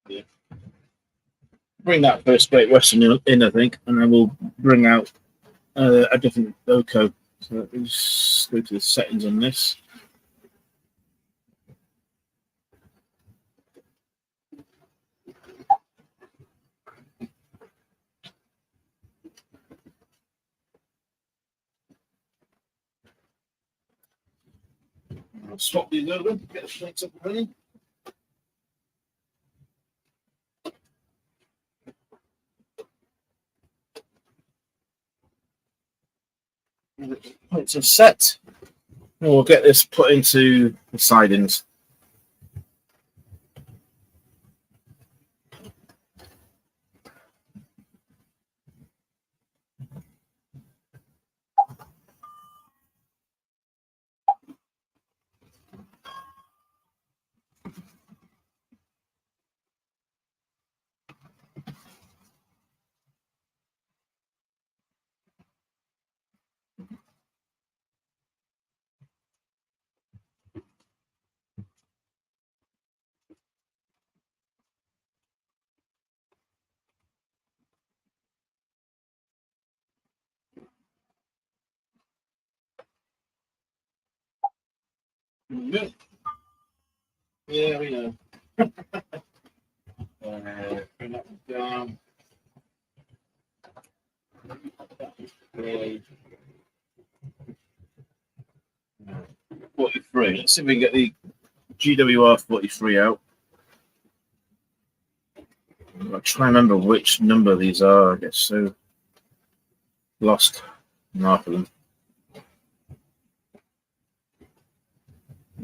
[SPEAKER 1] Yeah. Bring that first Great Western in, I think, and then we'll bring out a different loco. So let's go to the settings on this. I'll swap these over, get the plates up and running. It's a set. And we'll get this put into the sidings. Good. Yeah, we know. Bring that one down. 43. Let's see if we can get the GWR 43 out. I'll try and remember which number these are. I guess so. Lost half of them.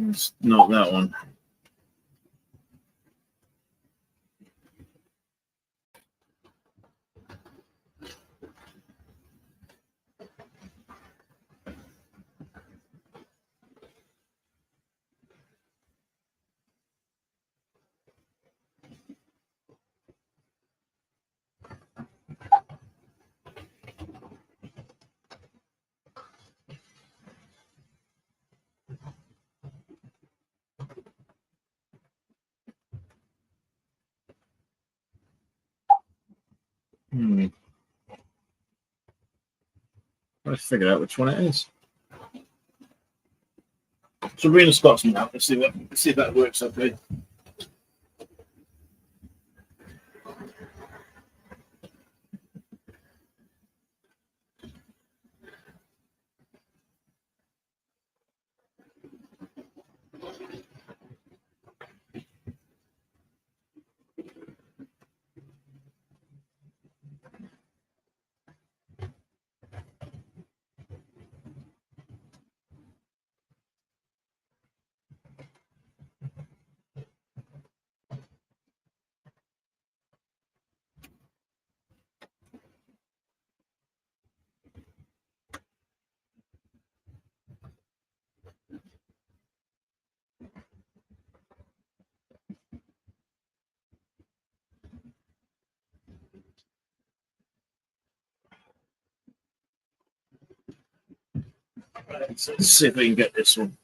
[SPEAKER 1] It's not that one. Let's figure out which one it is. Sabrina Scotsman now. Let's see if that works okay. Right, so let's see if we can get this one.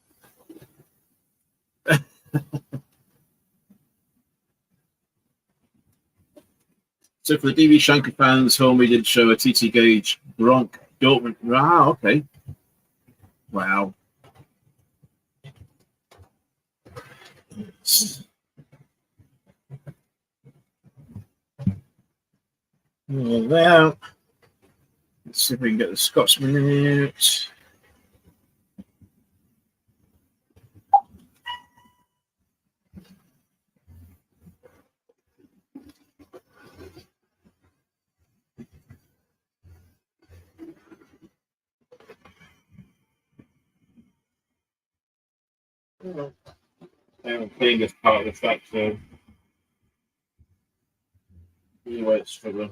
[SPEAKER 1] So for the DB Shanker fans, home we did show a TT Gage Gronk Dortmund. Ah, okay. Wow. There. Let's see if we can get the Scotsman out. Being as part of the fact, so anyway, it's struggling.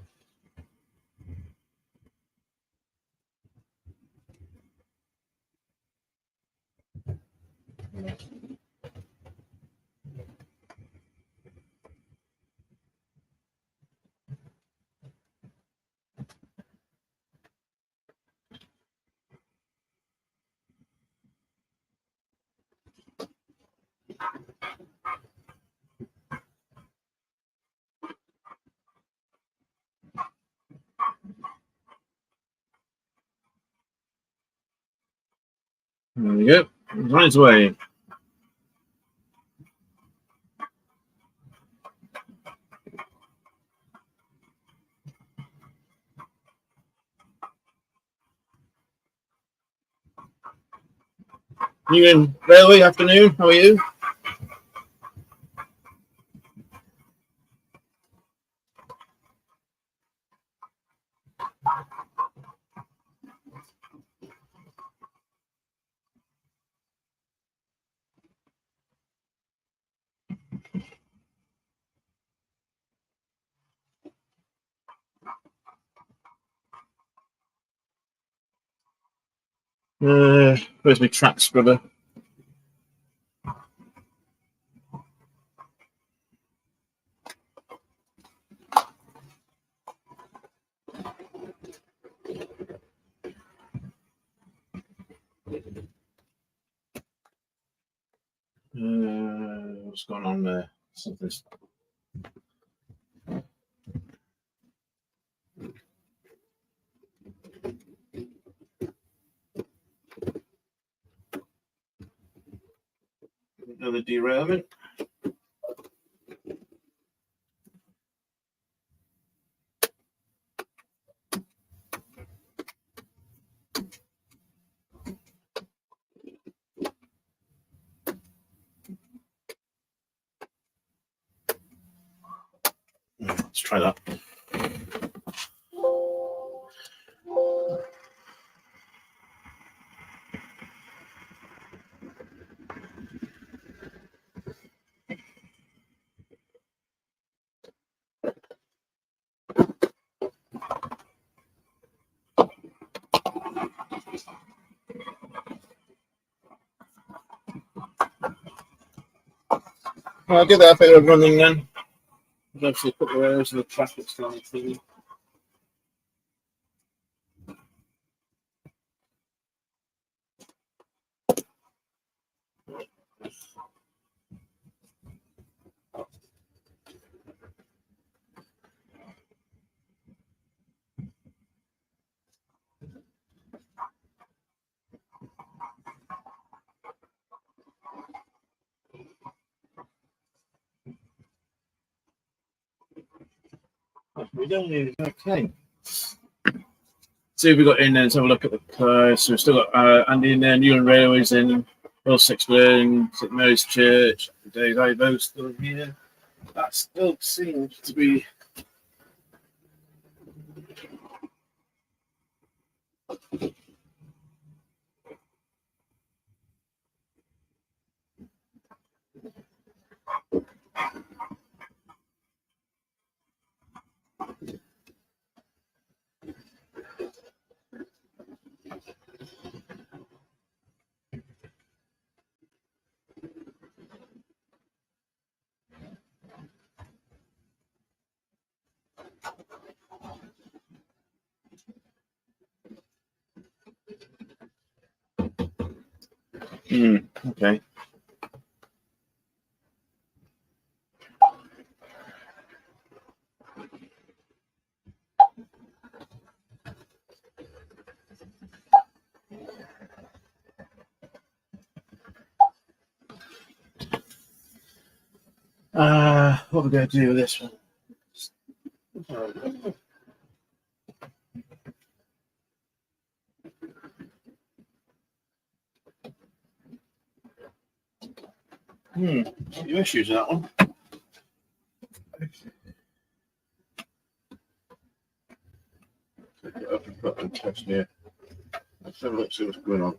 [SPEAKER 1] There we go. It's on its way. Union Railway, afternoon. How are you? Where's my track scrubber? What's going on there? Something's... Another derailment. Let's try that. I'll get that bit of running then. There's actually a couple of areas of the track that's still on TV. We don't need it. Okay. So we got in there. Let's have a look at the. So we've still got Andy in there. Newland Railways in. Will Sixburn, St Mary's Church. Dave Ivo still here. That still seems to be. Okay. What are we going to do with this one? Few issues with that one. Take it up and put and test here. Let's have a look, see what's going on.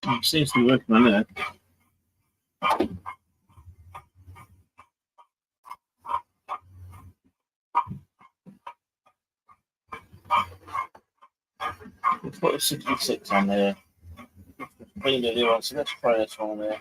[SPEAKER 1] It seems to be working on there. Let's put a 66 on there. Bring the new one, so let's try this one there.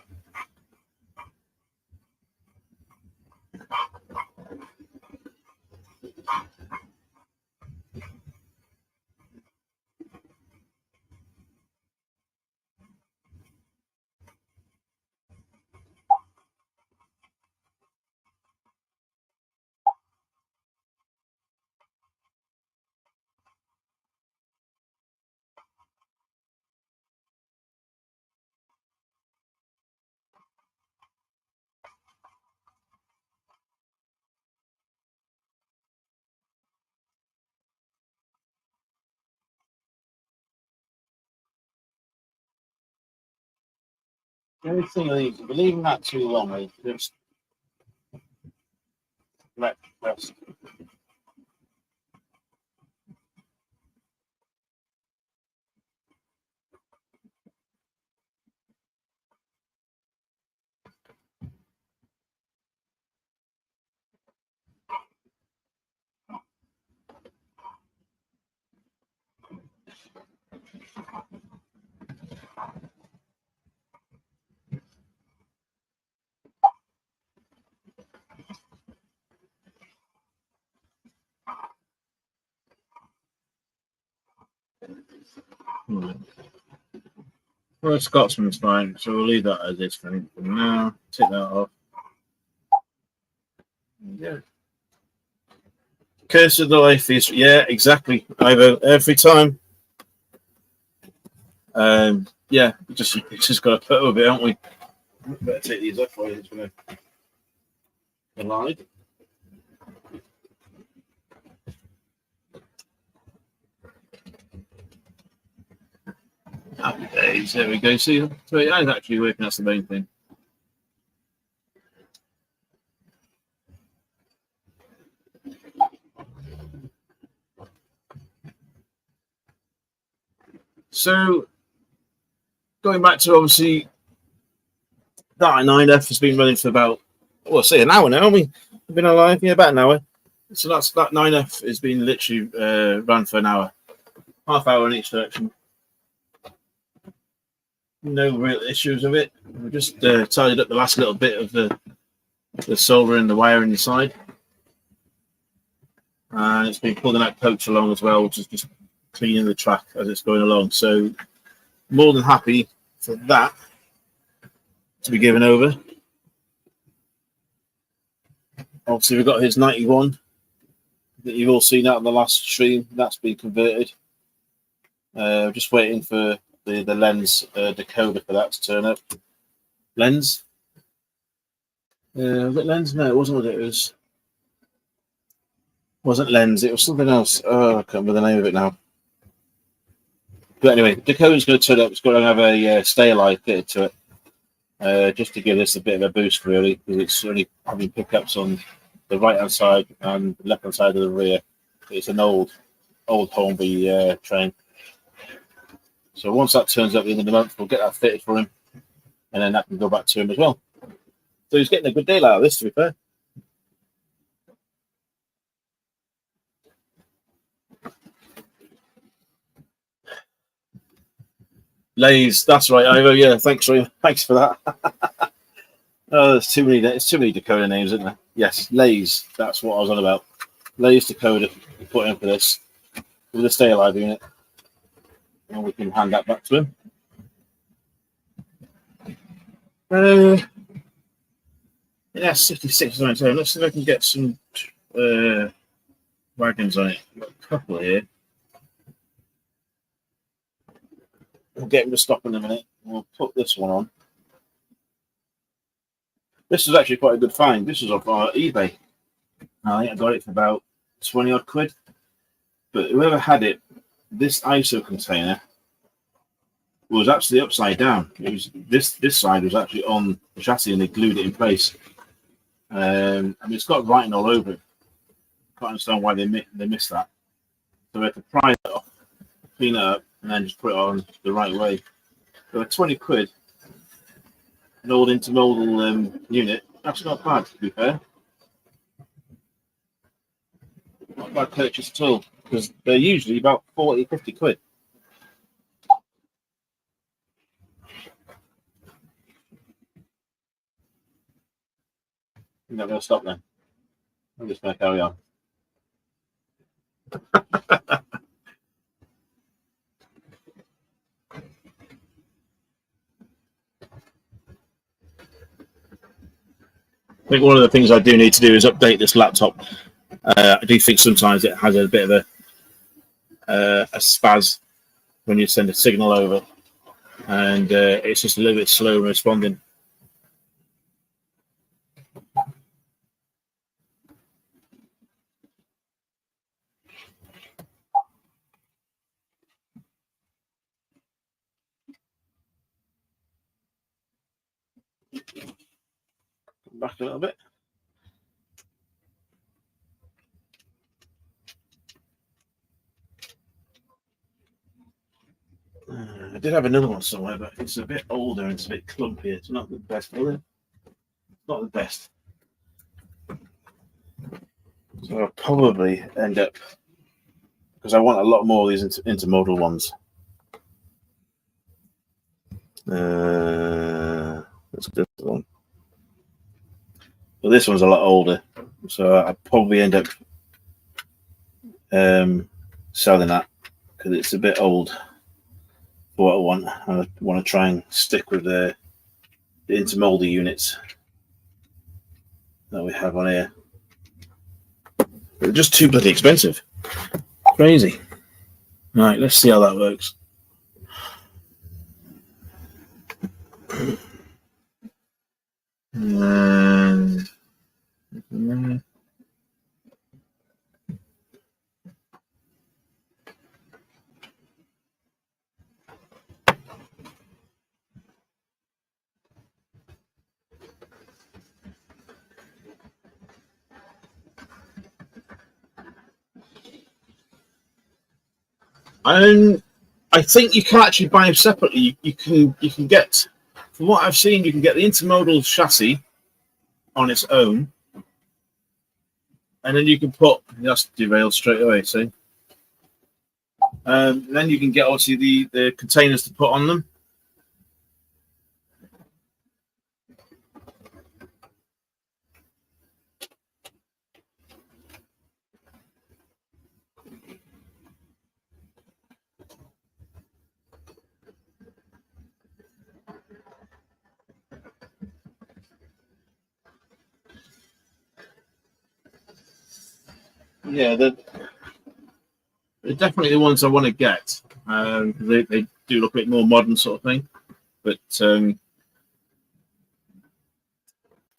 [SPEAKER 1] The only thing is, if you're leaving that too long, they just let rest. Well, Scotsman's fine, so we'll leave that as is for now. Take that off. Yeah. Curse of the Life is, yeah, exactly. Ivo, every time. Yeah, just got to put up a bit, haven't we? Better take these off while it's going to collide. Happy days. There we go. See, so it is actually working. That's the main thing. So, going back to obviously that 9F has been running for about, well, say an hour now. We've been alive, yeah, about an hour. So that 9F has been literally run for an hour, half hour in each direction. No real issues with it. We just tidied up the last little bit of the solder and the wire inside, and it's been pulling that coach along as well, which is just cleaning the track as it's going along. So more than happy for that to be given over. Obviously, we've got his 91 that you've all seen out on the last stream. That's been converted. Just waiting for the lens decoder for that to turn up. Lens? Was it lens? No, it wasn't what it wasn't lens. It was something else. Oh, I can't remember the name of it now. But anyway, decoder's going to turn up. It's going to have a stay alive fitted to it, just to give this a bit of a boost, really, because it's only having pickups on the right hand side and left hand side of the rear. It's an old Hornby train. So once that turns up at the end of the month, we'll get that fitted for him, and then that can go back to him as well. So he's getting a good deal out of this, to be fair. Lays, that's right, Ivo. Yeah, thanks for that. Oh, there's too many Dakota names, isn't there? Yes, Lays. That's what I was on about. Lays Dakota put in for this with the stay alive unit, and we can hand that back to him. Yeah, 66 on its own. Let's see if I can get some wagons on it. Got a couple here. We'll get him to stop in a minute. We'll put this one on. This is actually quite a good find. This was off eBay. I think I got it for about 20 odd quid. But whoever had it, this ISO container was actually upside down. It was this side was actually on the chassis, and they glued it in place. I mean, it's got writing all over it. Can't understand why they missed that. So we had to pry it off, clean it up, and then just put it on the right way. So 20 quid, an old intermodal unit. That's not bad, to be fair. Not a bad purchase at all, because they're usually about 40, 50 quid. I'm not going to stop then. I'm just going to carry on. I think one of the things I do need to do is update this laptop. I do think sometimes it has a bit of a spaz when you send a signal over, and it's just a little bit slow in responding. back a little bit. I did have another one somewhere, but it's a bit older and it's a bit clumpy. It's not the best, is it? Not the best. So I'll probably end up, because I want a lot more of these intermodal ones. Let's go to one. Well, this one's a lot older, so I'll probably end up selling that because it's a bit old for what I want. I want to try and stick with the intermodal units that we have on here. They're just too bloody expensive. Crazy. Right, let's see how that works. I think you can actually buy them separately. You can get, from what I've seen, you can get the intermodal chassis on its own, and then you can put, that's derailed straight away, see? Then you can get obviously the containers to put on them. Yeah, they're definitely the ones I want to get. They do look a bit more modern sort of thing, but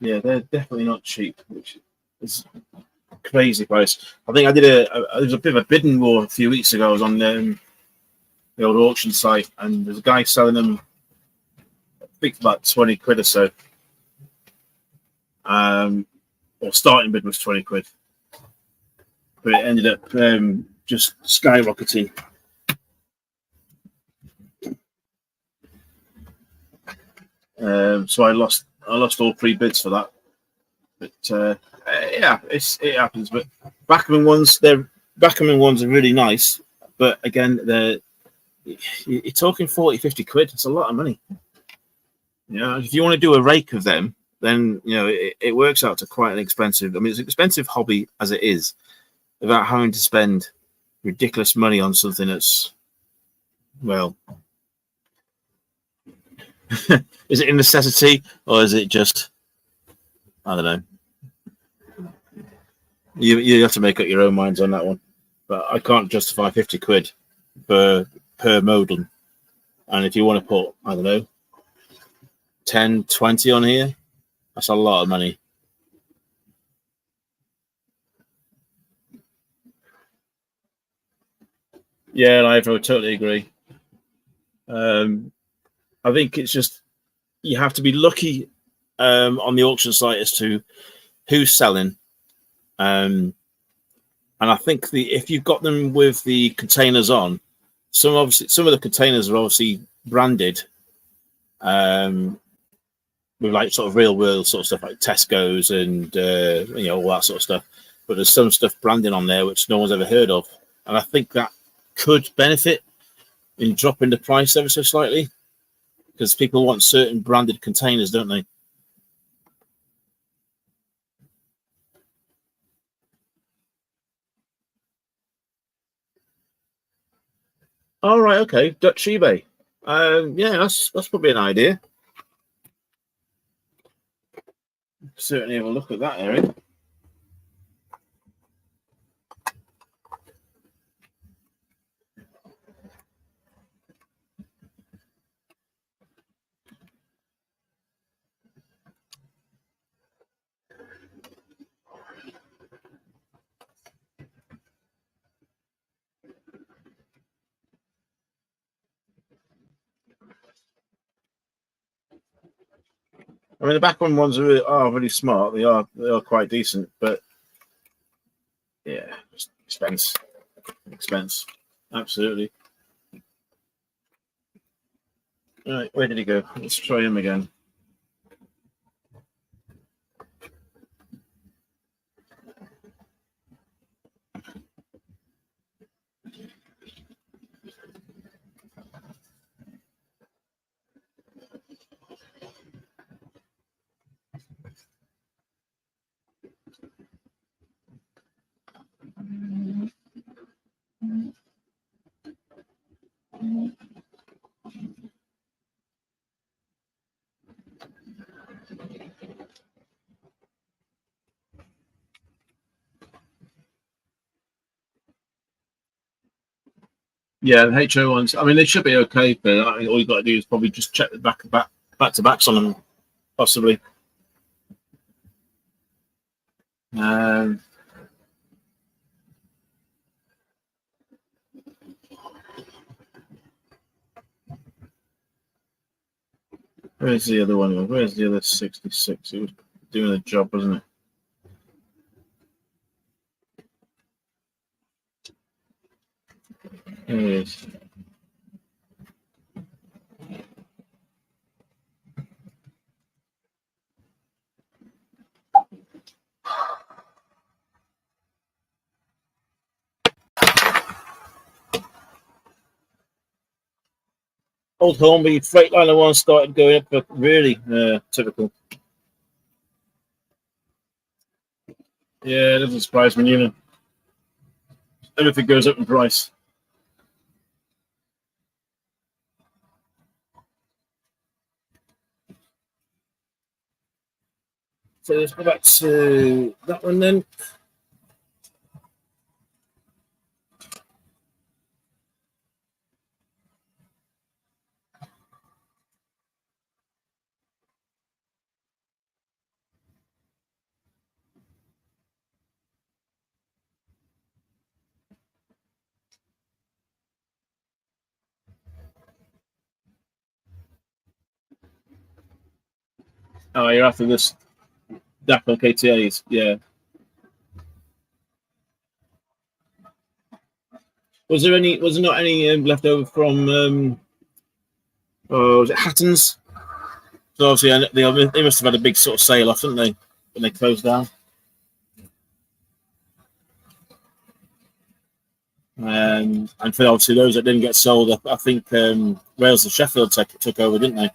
[SPEAKER 1] yeah, they're definitely not cheap, which is crazy price. I think I did there was a bit of a bidding war a few weeks ago. I was on the old auction site, and there's a guy selling them, I think, about 20 quid or so. Or starting bid was 20 quid, but it ended up just skyrocketing. So I lost all 3 bids for that. But yeah, it happens. But Backerman ones are really nice. But again, you're talking 40, 50 quid. It's a lot of money. You know, if you want to do a rake of them, then you know it works out to quite an expensive. I mean, it's an expensive hobby as it is, without having to spend ridiculous money on something that's, well, is it a necessity or is it just, I don't know. You have to make up your own minds on that one. But I can't justify 50 quid per modem. And if you want to put, I don't know, 10, 20 on here, that's a lot of money. Yeah, I totally agree. I think it's just, you have to be lucky on the auction site as to who's selling. And I think if you've got them with the containers on, some of the containers are obviously branded with like sort of real world sort of stuff like Tesco's and you know, all that sort of stuff. But there's some stuff branding on there which no one's ever heard of, and I think that could benefit in dropping the price ever so slightly, because people want certain branded containers, don't they? All right, okay, Dutch eBay. Yeah, that's probably an idea. Certainly have a look at that, Eric. I mean, the background ones are really smart. They are quite decent, but yeah, just expense, absolutely. All right, where did he go? Let's try him again. Yeah, the HO ones. I mean, they should be okay, but I mean, all you got to do is probably just check the back to backs on them, possibly. Um, Where's the other one? Where's the other 66? It was doing the job, wasn't it? There it is. Old Hornby Freightliner one started going up, but really typical. Yeah, it doesn't surprise me, you know. Everything goes up in price. So let's go back to that one then. Oh, you're after this DAPL KTAs, yeah. Was there not any left over from? Was it Hatton's? So obviously they must have had a big sort of sale off, didn't they, when they closed down? And for obviously those that didn't get sold, I think Wales and Sheffield took over, didn't they?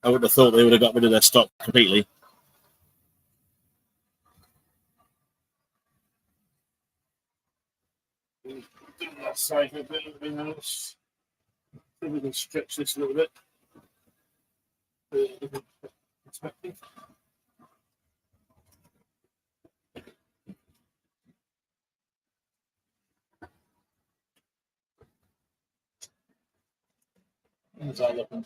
[SPEAKER 1] I would have thought they would have got rid of their stock completely. That side a bit else. We can stretch this a little bit. How's that looking?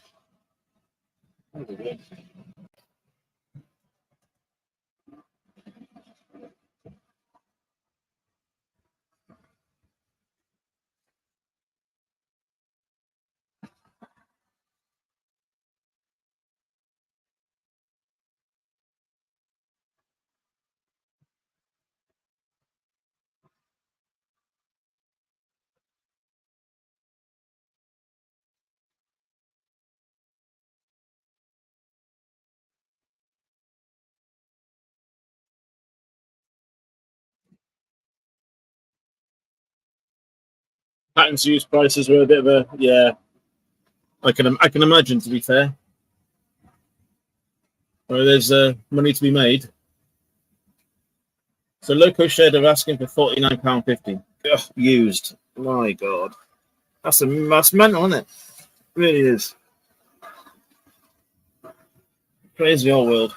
[SPEAKER 1] Patton's used prices were a bit of a I can imagine, to be fair. Well, there's money to be made. So Loco Shed are asking for £49.50. Used. My God. That's mental, isn't it? It really is. Crazy old world.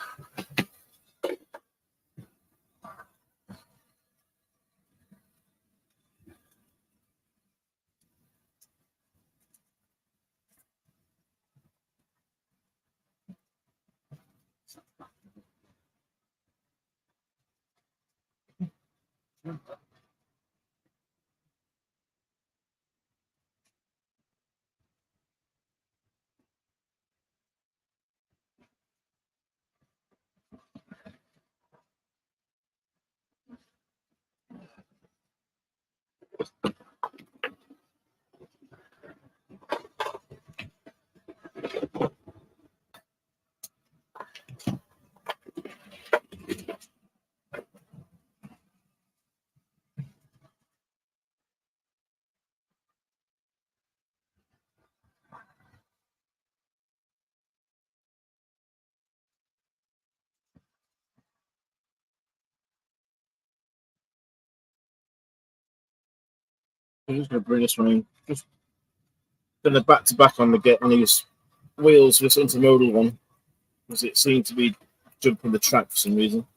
[SPEAKER 1] I'm just going to bring this one in. Just going to back to back on these wheels, this intermodal one, because it seemed to be jumping the track for some reason.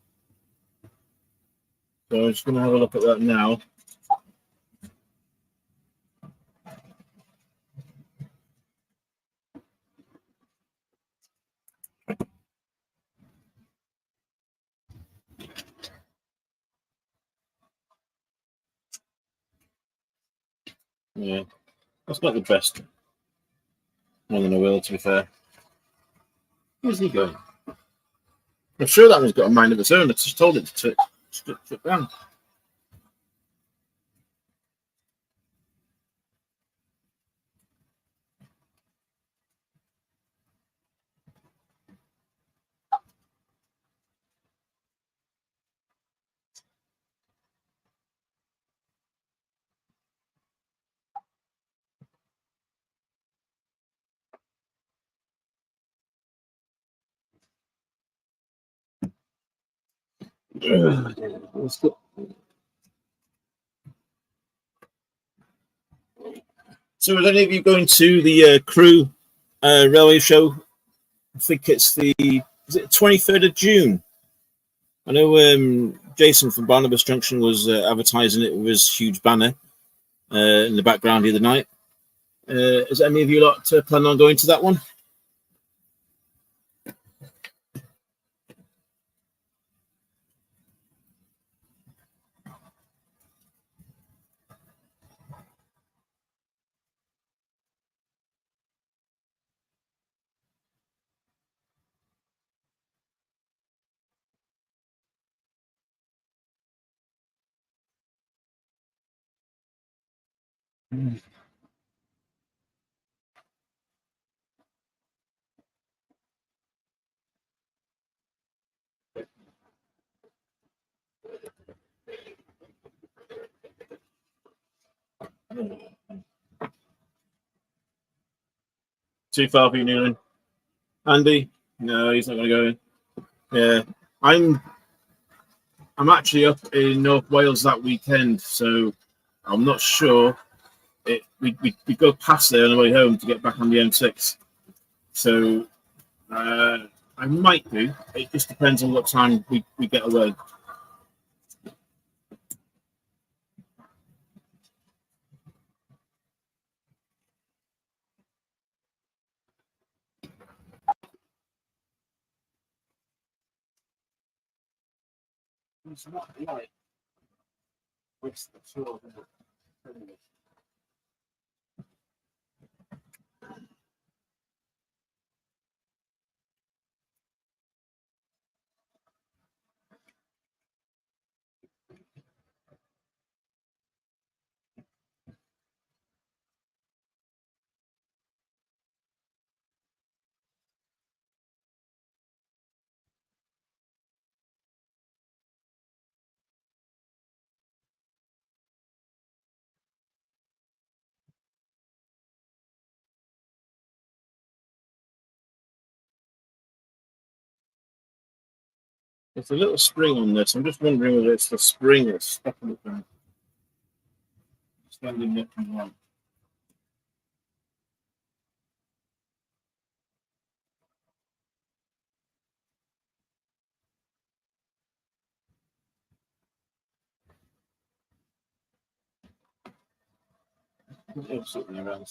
[SPEAKER 1] So I'm just going to have a look at that now. Yeah, that's not the best one in the wheel, to be fair. Where's he going? I'm sure that one's got a mind of its own. I just told it to trip down. Let's go. So, is any of you going to the Crew railway show? I think it's is it 23rd of June? I know Jason from Barnabas Junction was advertising it with his huge banner in the background the other night. Is any of you lot planning on going to that one? Too far for you, Newland? Andy? No, he's not going to go in. Yeah, I'm actually up in North Wales that weekend, so I'm not sure. We go past there on the way home to get back on the M6. So I might do. It just depends on what time we get away. It's not like which the sort of There's a little spring on this. I'm just wondering whether it's the spring that's stopping it from standing up and right. Absolutely around.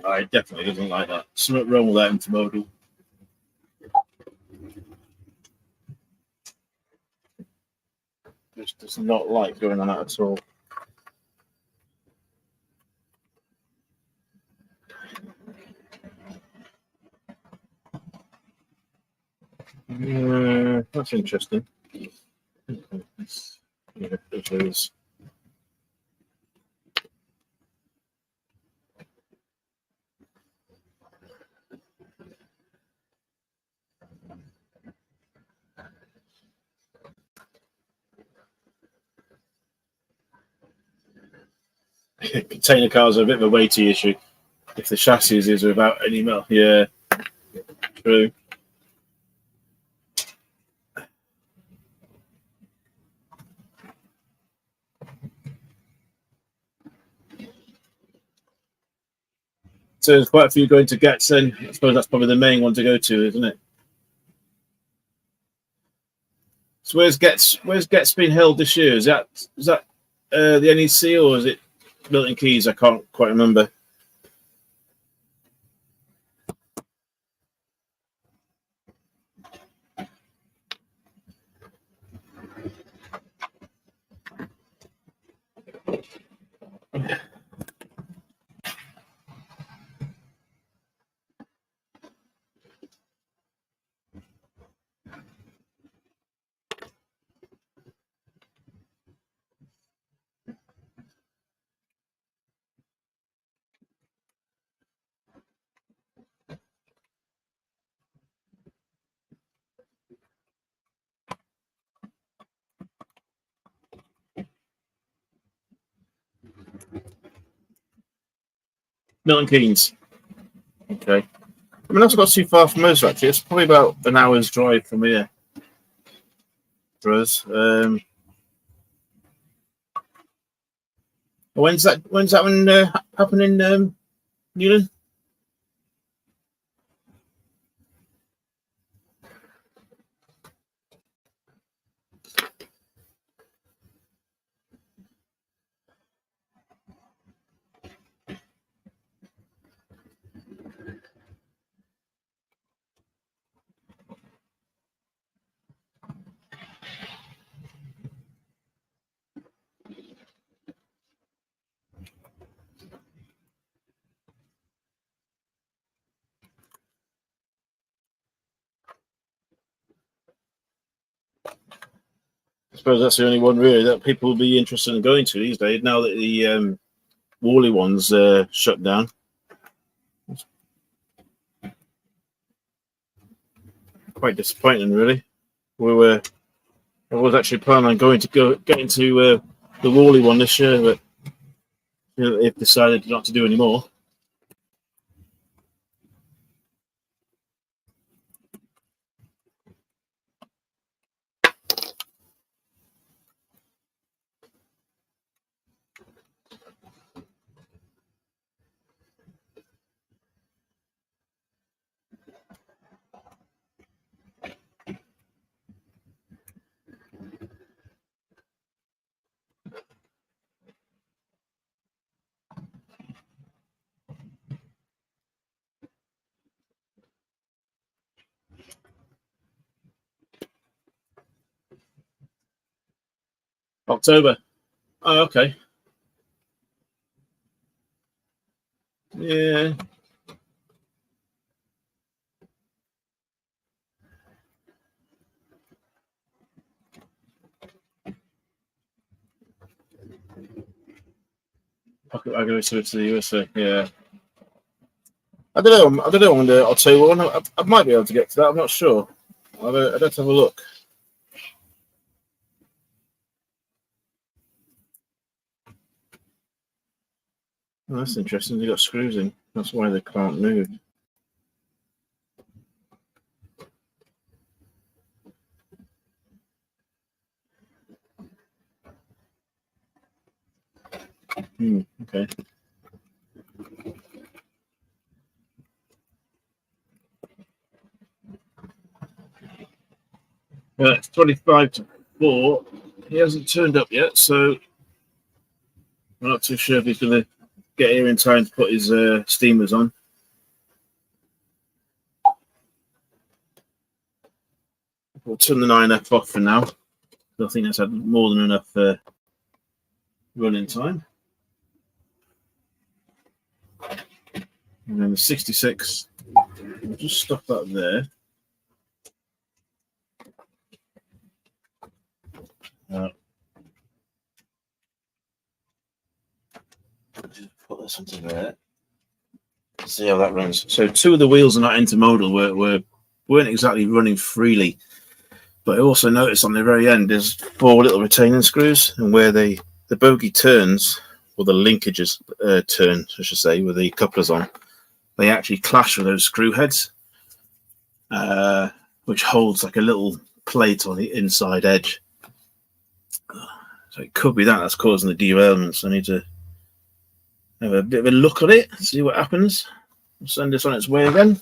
[SPEAKER 1] It definitely doesn't like that. Something wrong with that intermodal. which does not like going on that at all. That's interesting. Yeah, it is. Container cars are a bit of a weighty issue. If the chassis is without any metal, yeah, true. So there's quite a few going to Getz then. I suppose that's probably the main one to go to, isn't it? So where's Getz been held this year? Is that the NEC or is it Milton Keynes? I can't quite remember. Milton Keynes. Okay. I mean, that's not too far from us, actually. It's probably about an hour's drive from here for us. When's that one happening, Newland? I suppose that's the only one really that people will be interested in going to these days. Now that the Worley one's shut down. Quite disappointing, really. I was actually planning on getting to the Worley one this year, but they've decided not to do any more. October. Oh, okay. Yeah. I go to the USA. Yeah. I don't know on the October one. I might be able to get to that. I'm not sure. I'd have to have a look. Oh, that's interesting. They got screws in. That's why they can't move. Okay. It's 25 to 4. He hasn't turned up yet, so I'm not too sure if he's going to get here in time to put his steamers on. We'll turn the 9F off for now. I think that's had more than enough running time. And then the 66, we'll just stop that there. Just put this onto there. See how that runs. So 2 of the wheels are not intermodal, weren't exactly running freely. But I also noticed on the very end there's 4 little retaining screws, and where the bogie turns, or the linkages turn, I should say, with the couplers on, they actually clash with those screw heads, which holds like a little plate on the inside edge. So it could be that's causing the derailments. I need to have a bit of a look at it, see what happens. I'll send this on its way again.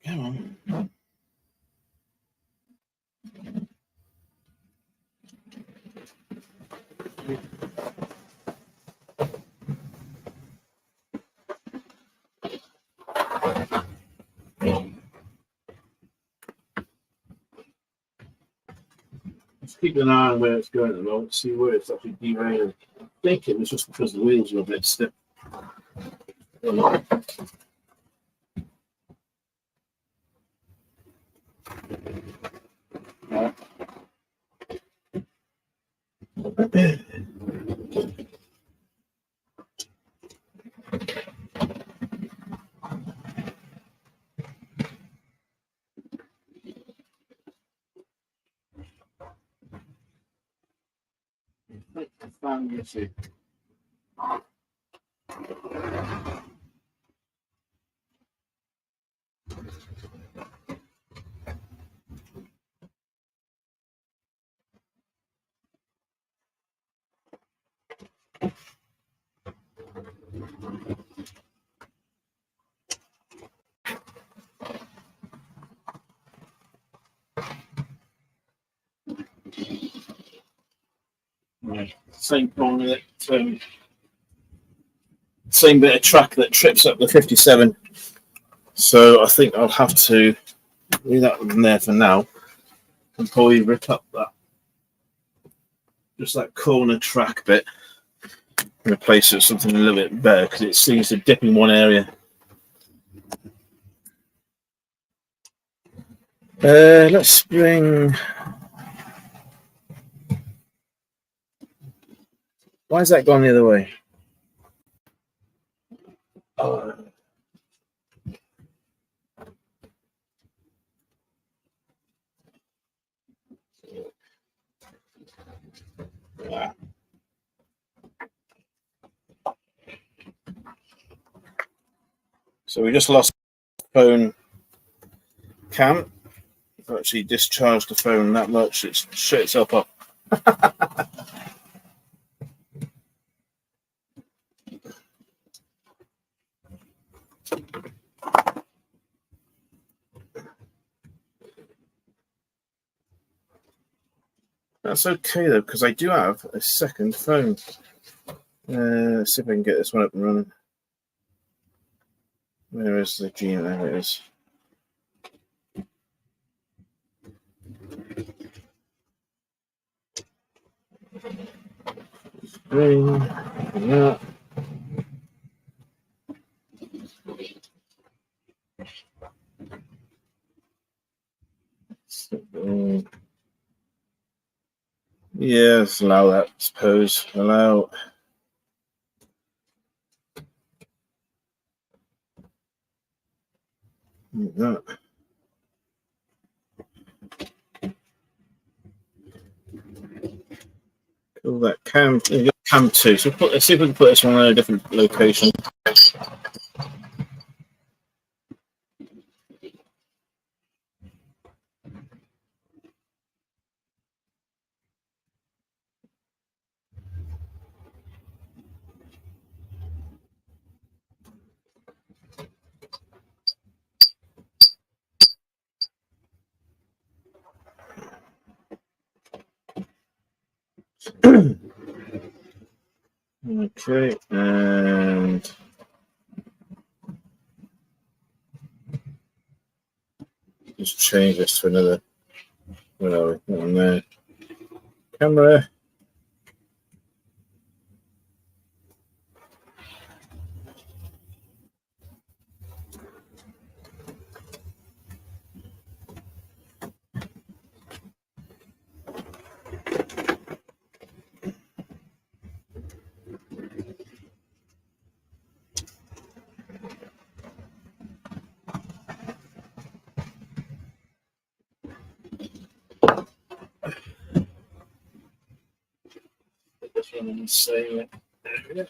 [SPEAKER 1] Come on. Just keep an eye on where it's going at the moment, see where it's actually derailing. I think it was just because the wheels were a bit stiff. Right. Same corner that same bit of track that trips up the 57. So I think I'll have to leave that in there for now and probably rip up that, just that corner track bit, and replace it with something a little bit better, because it seems to dip in one area. Let's bring. Why has that gone the other way? Oh. Yeah. So we just lost the phone cam. I've actually discharged the phone that much, it's shut itself up. That's okay though, because I do have a second phone. Let's see if I can get this one up and running. Where is the Gmail? There it is. Yeah. Yes, allow that, I suppose. Allow. Yeah. Cool, that cam 2. So let's see if we can put this one in a different location. Okay, and Just change this to another. Where are we? On there. Camera. This one in the same area.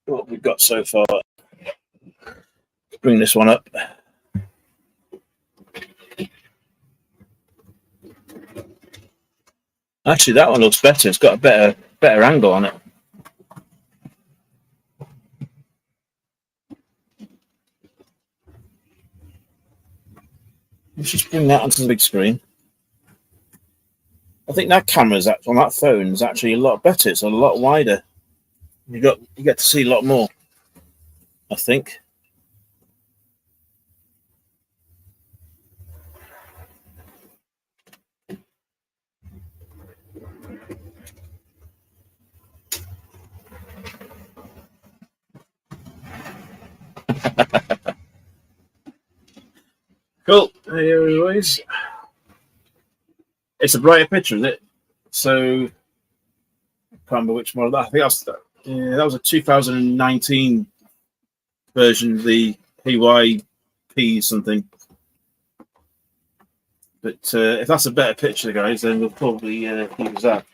[SPEAKER 1] What we've got so far. Bring this one up. Actually, that one looks better. It's got a better angle on it. Let's just bring that onto the big screen. I think that camera's on that phone is actually a lot better. It's a lot wider. You get to see a lot more, I think. Cool. Hey, anyways, it's a brighter picture, is it? So, I can't remember which model. I think that was a 2019 version of the PYP something. But if that's a better picture, guys, then we'll probably use that.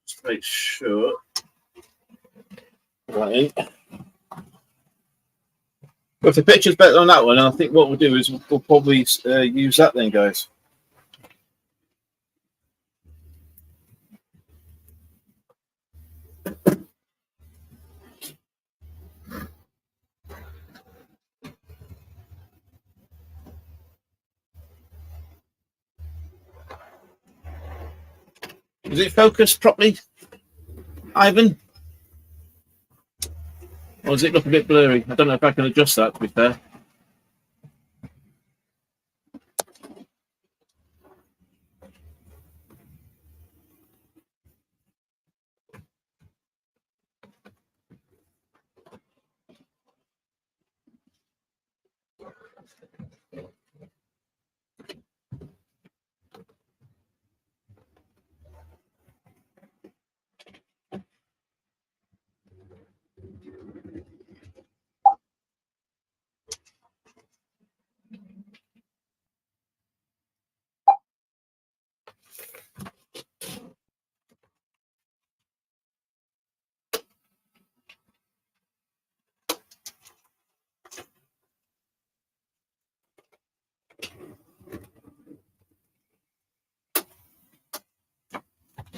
[SPEAKER 1] Just make sure. Right. But if the picture's better than that one, I think what we'll do is we'll probably use that then, guys. Is it focused properly, Ivan? Or does it look a bit blurry? I don't know if I can adjust that, to be fair.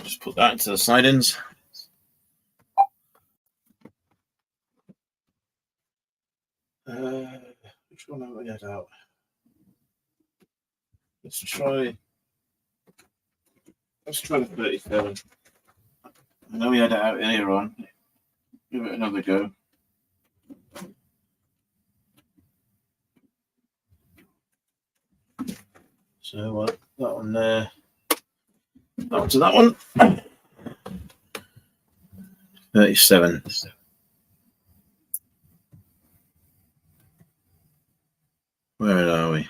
[SPEAKER 1] Just put that into the slide-ins. Which one have I got out? Let's try the 37. I know we had it out earlier on. Give it another go. So that one there. Up to that one. 37. Where are we?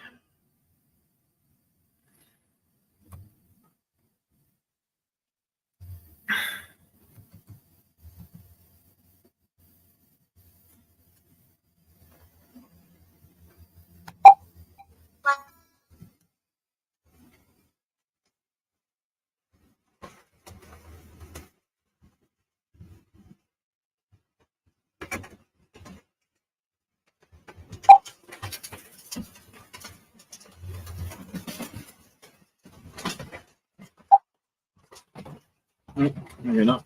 [SPEAKER 1] Maybe not.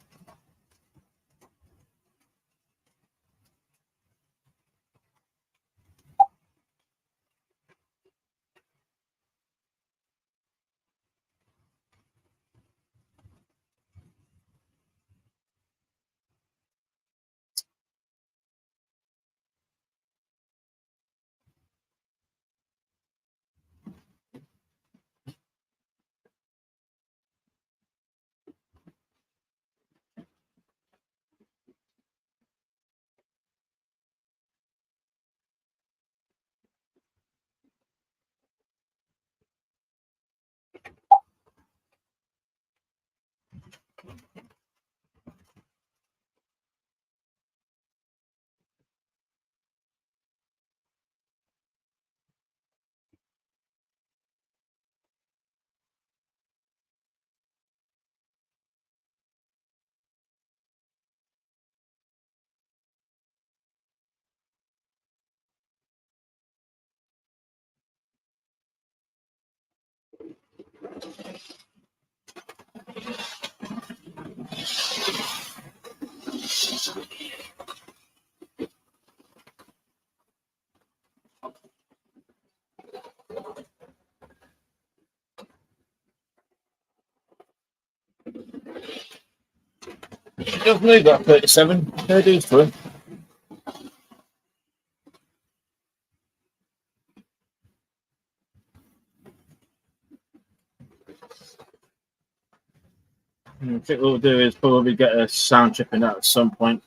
[SPEAKER 1] Just move that 37. Fair dues for him. I think what we'll do is probably get a sound chip in that at some point.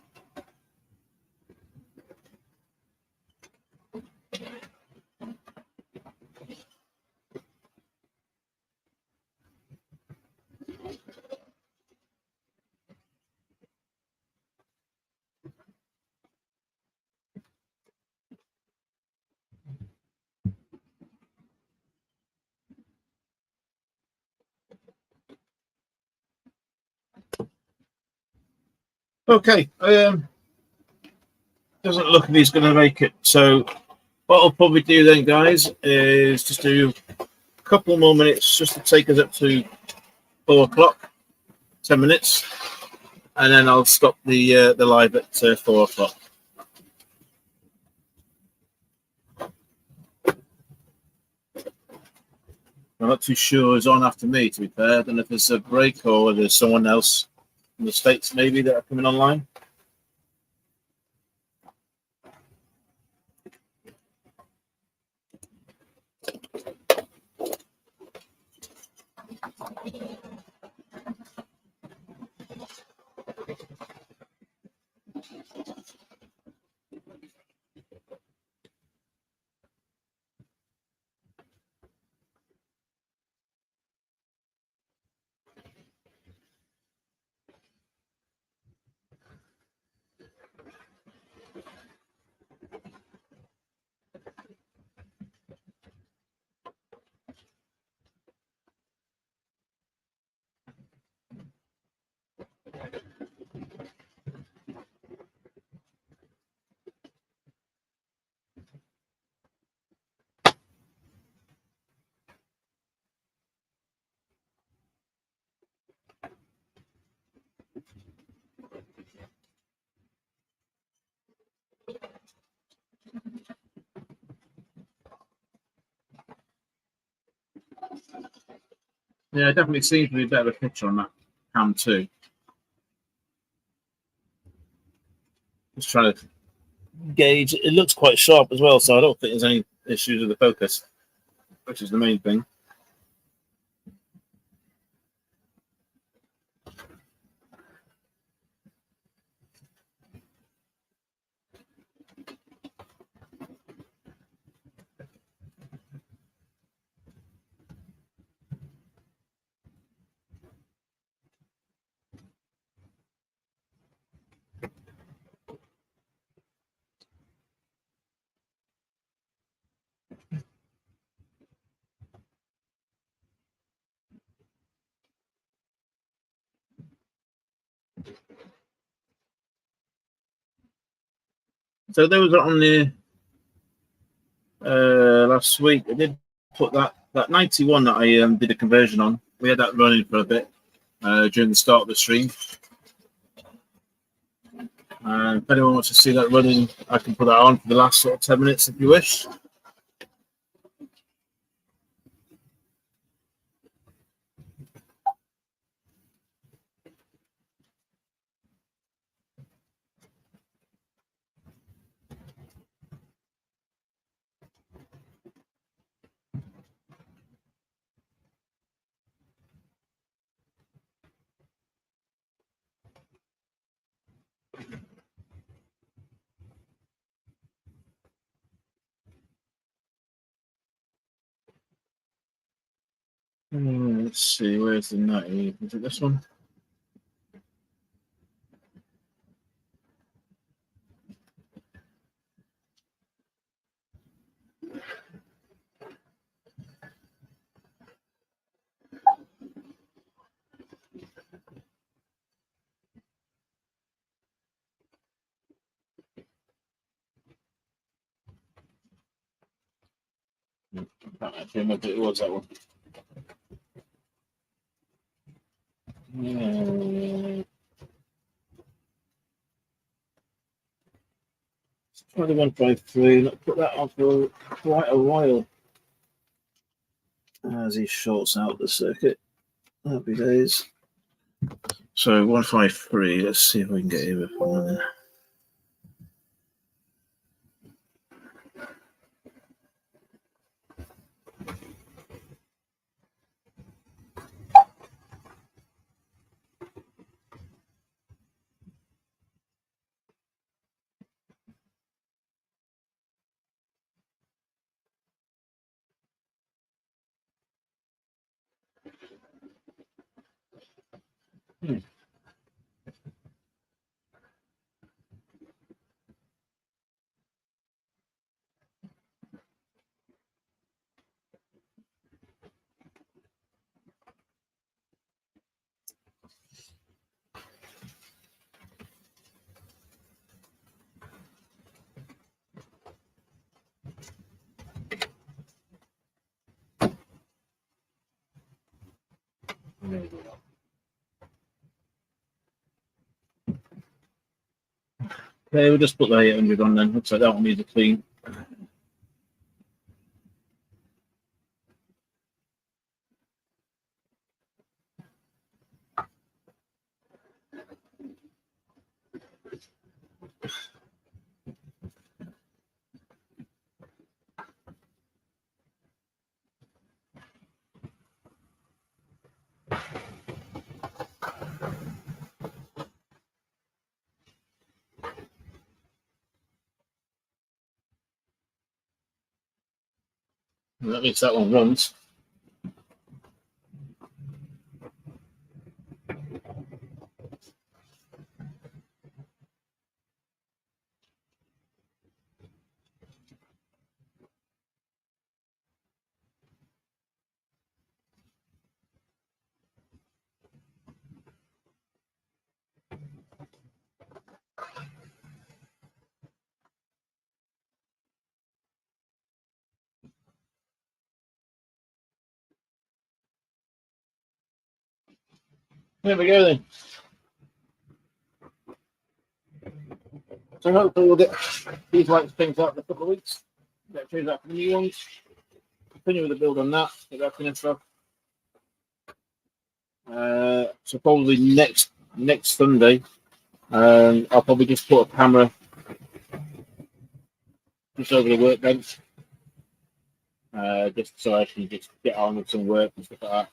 [SPEAKER 1] Okay. Doesn't look like he's going to make it. So what I'll probably do then, guys, is just do a couple more minutes just to take us up to 4 o'clock, 10 minutes, and then I'll stop the live at 4 o'clock. I'm not too sure who's on after me, to be fair. I don't know if there's a break or whether there's someone else from the States maybe that are coming online. Yeah, it definitely seems to be a better picture on that cam too. Just trying to gauge. It looks quite sharp as well, so I don't think there's any issues with the focus, which is the main thing. So those are on the last week. I did put that 91 that I did a conversion on. We had that running for a bit during the start of the stream. If anyone wants to see that running, I can put that on for the last sort of 10 minutes if you wish. Let's see, where's the 90? Is it this one? I can't actually remember if it was that one. Try the 153. Not put that on for quite a while as he shorts out the circuit. Happy days. So 153. Let's see if we can get him up and running. Okay, we'll just put the 800 on then. Looks like that one needs a clean. At least that one runs. There we go then. So hopefully we'll get these lights things out in a couple of weeks. Get change out for the new ones. Continue with the build on that. Get that finished off. So probably next Sunday, I'll probably just put a camera just over the workbench, just so I can just get on with some work and stuff like that.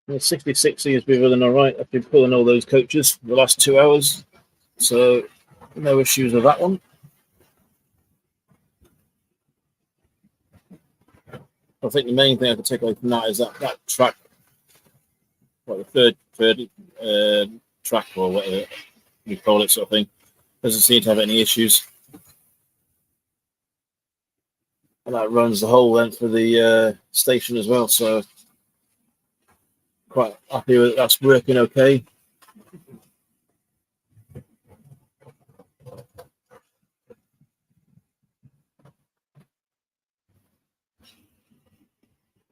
[SPEAKER 1] The 6060 has been running all right. I've been pulling all those coaches for the last 2 hours, so no issues with that one. I think the main thing I can take away from that is that track, the third track or whatever you call it, sort of thing, doesn't seem to have any issues. And that runs the whole length of the station as well, so quite happy with it. That's working okay.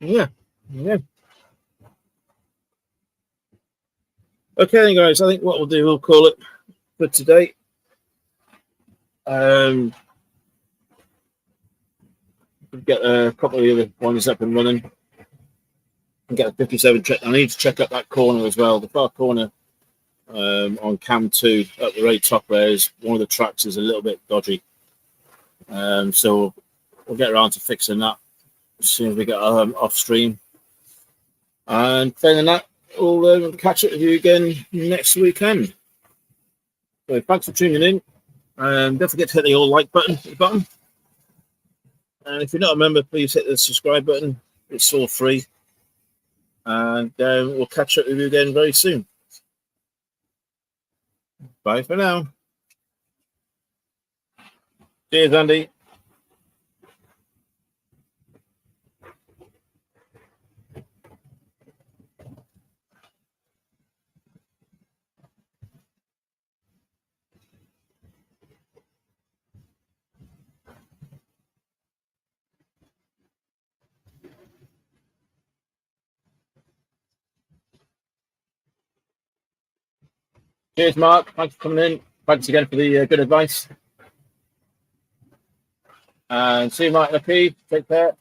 [SPEAKER 1] Yeah. Okay, then, guys. I think what we'll do, we'll call it for today. Get a couple of the other ones up and running. And get a 57 check. I need to check up that corner as well. The far corner on cam 2 at the very top there is one of the tracks is a little bit dodgy. So we'll get around to fixing that as soon as we get off stream. And failing that, we'll catch up with you again next weekend. So thanks for tuning in. Don't forget to hit the all like button at the bottom. And if you're not a member, please hit the subscribe button. It's all free. And we'll catch up with you again very soon. Bye for now. Cheers, Andy. Cheers, Mark. Thanks for coming in. Thanks again for the good advice. And see you, Mike Lapie. Take care.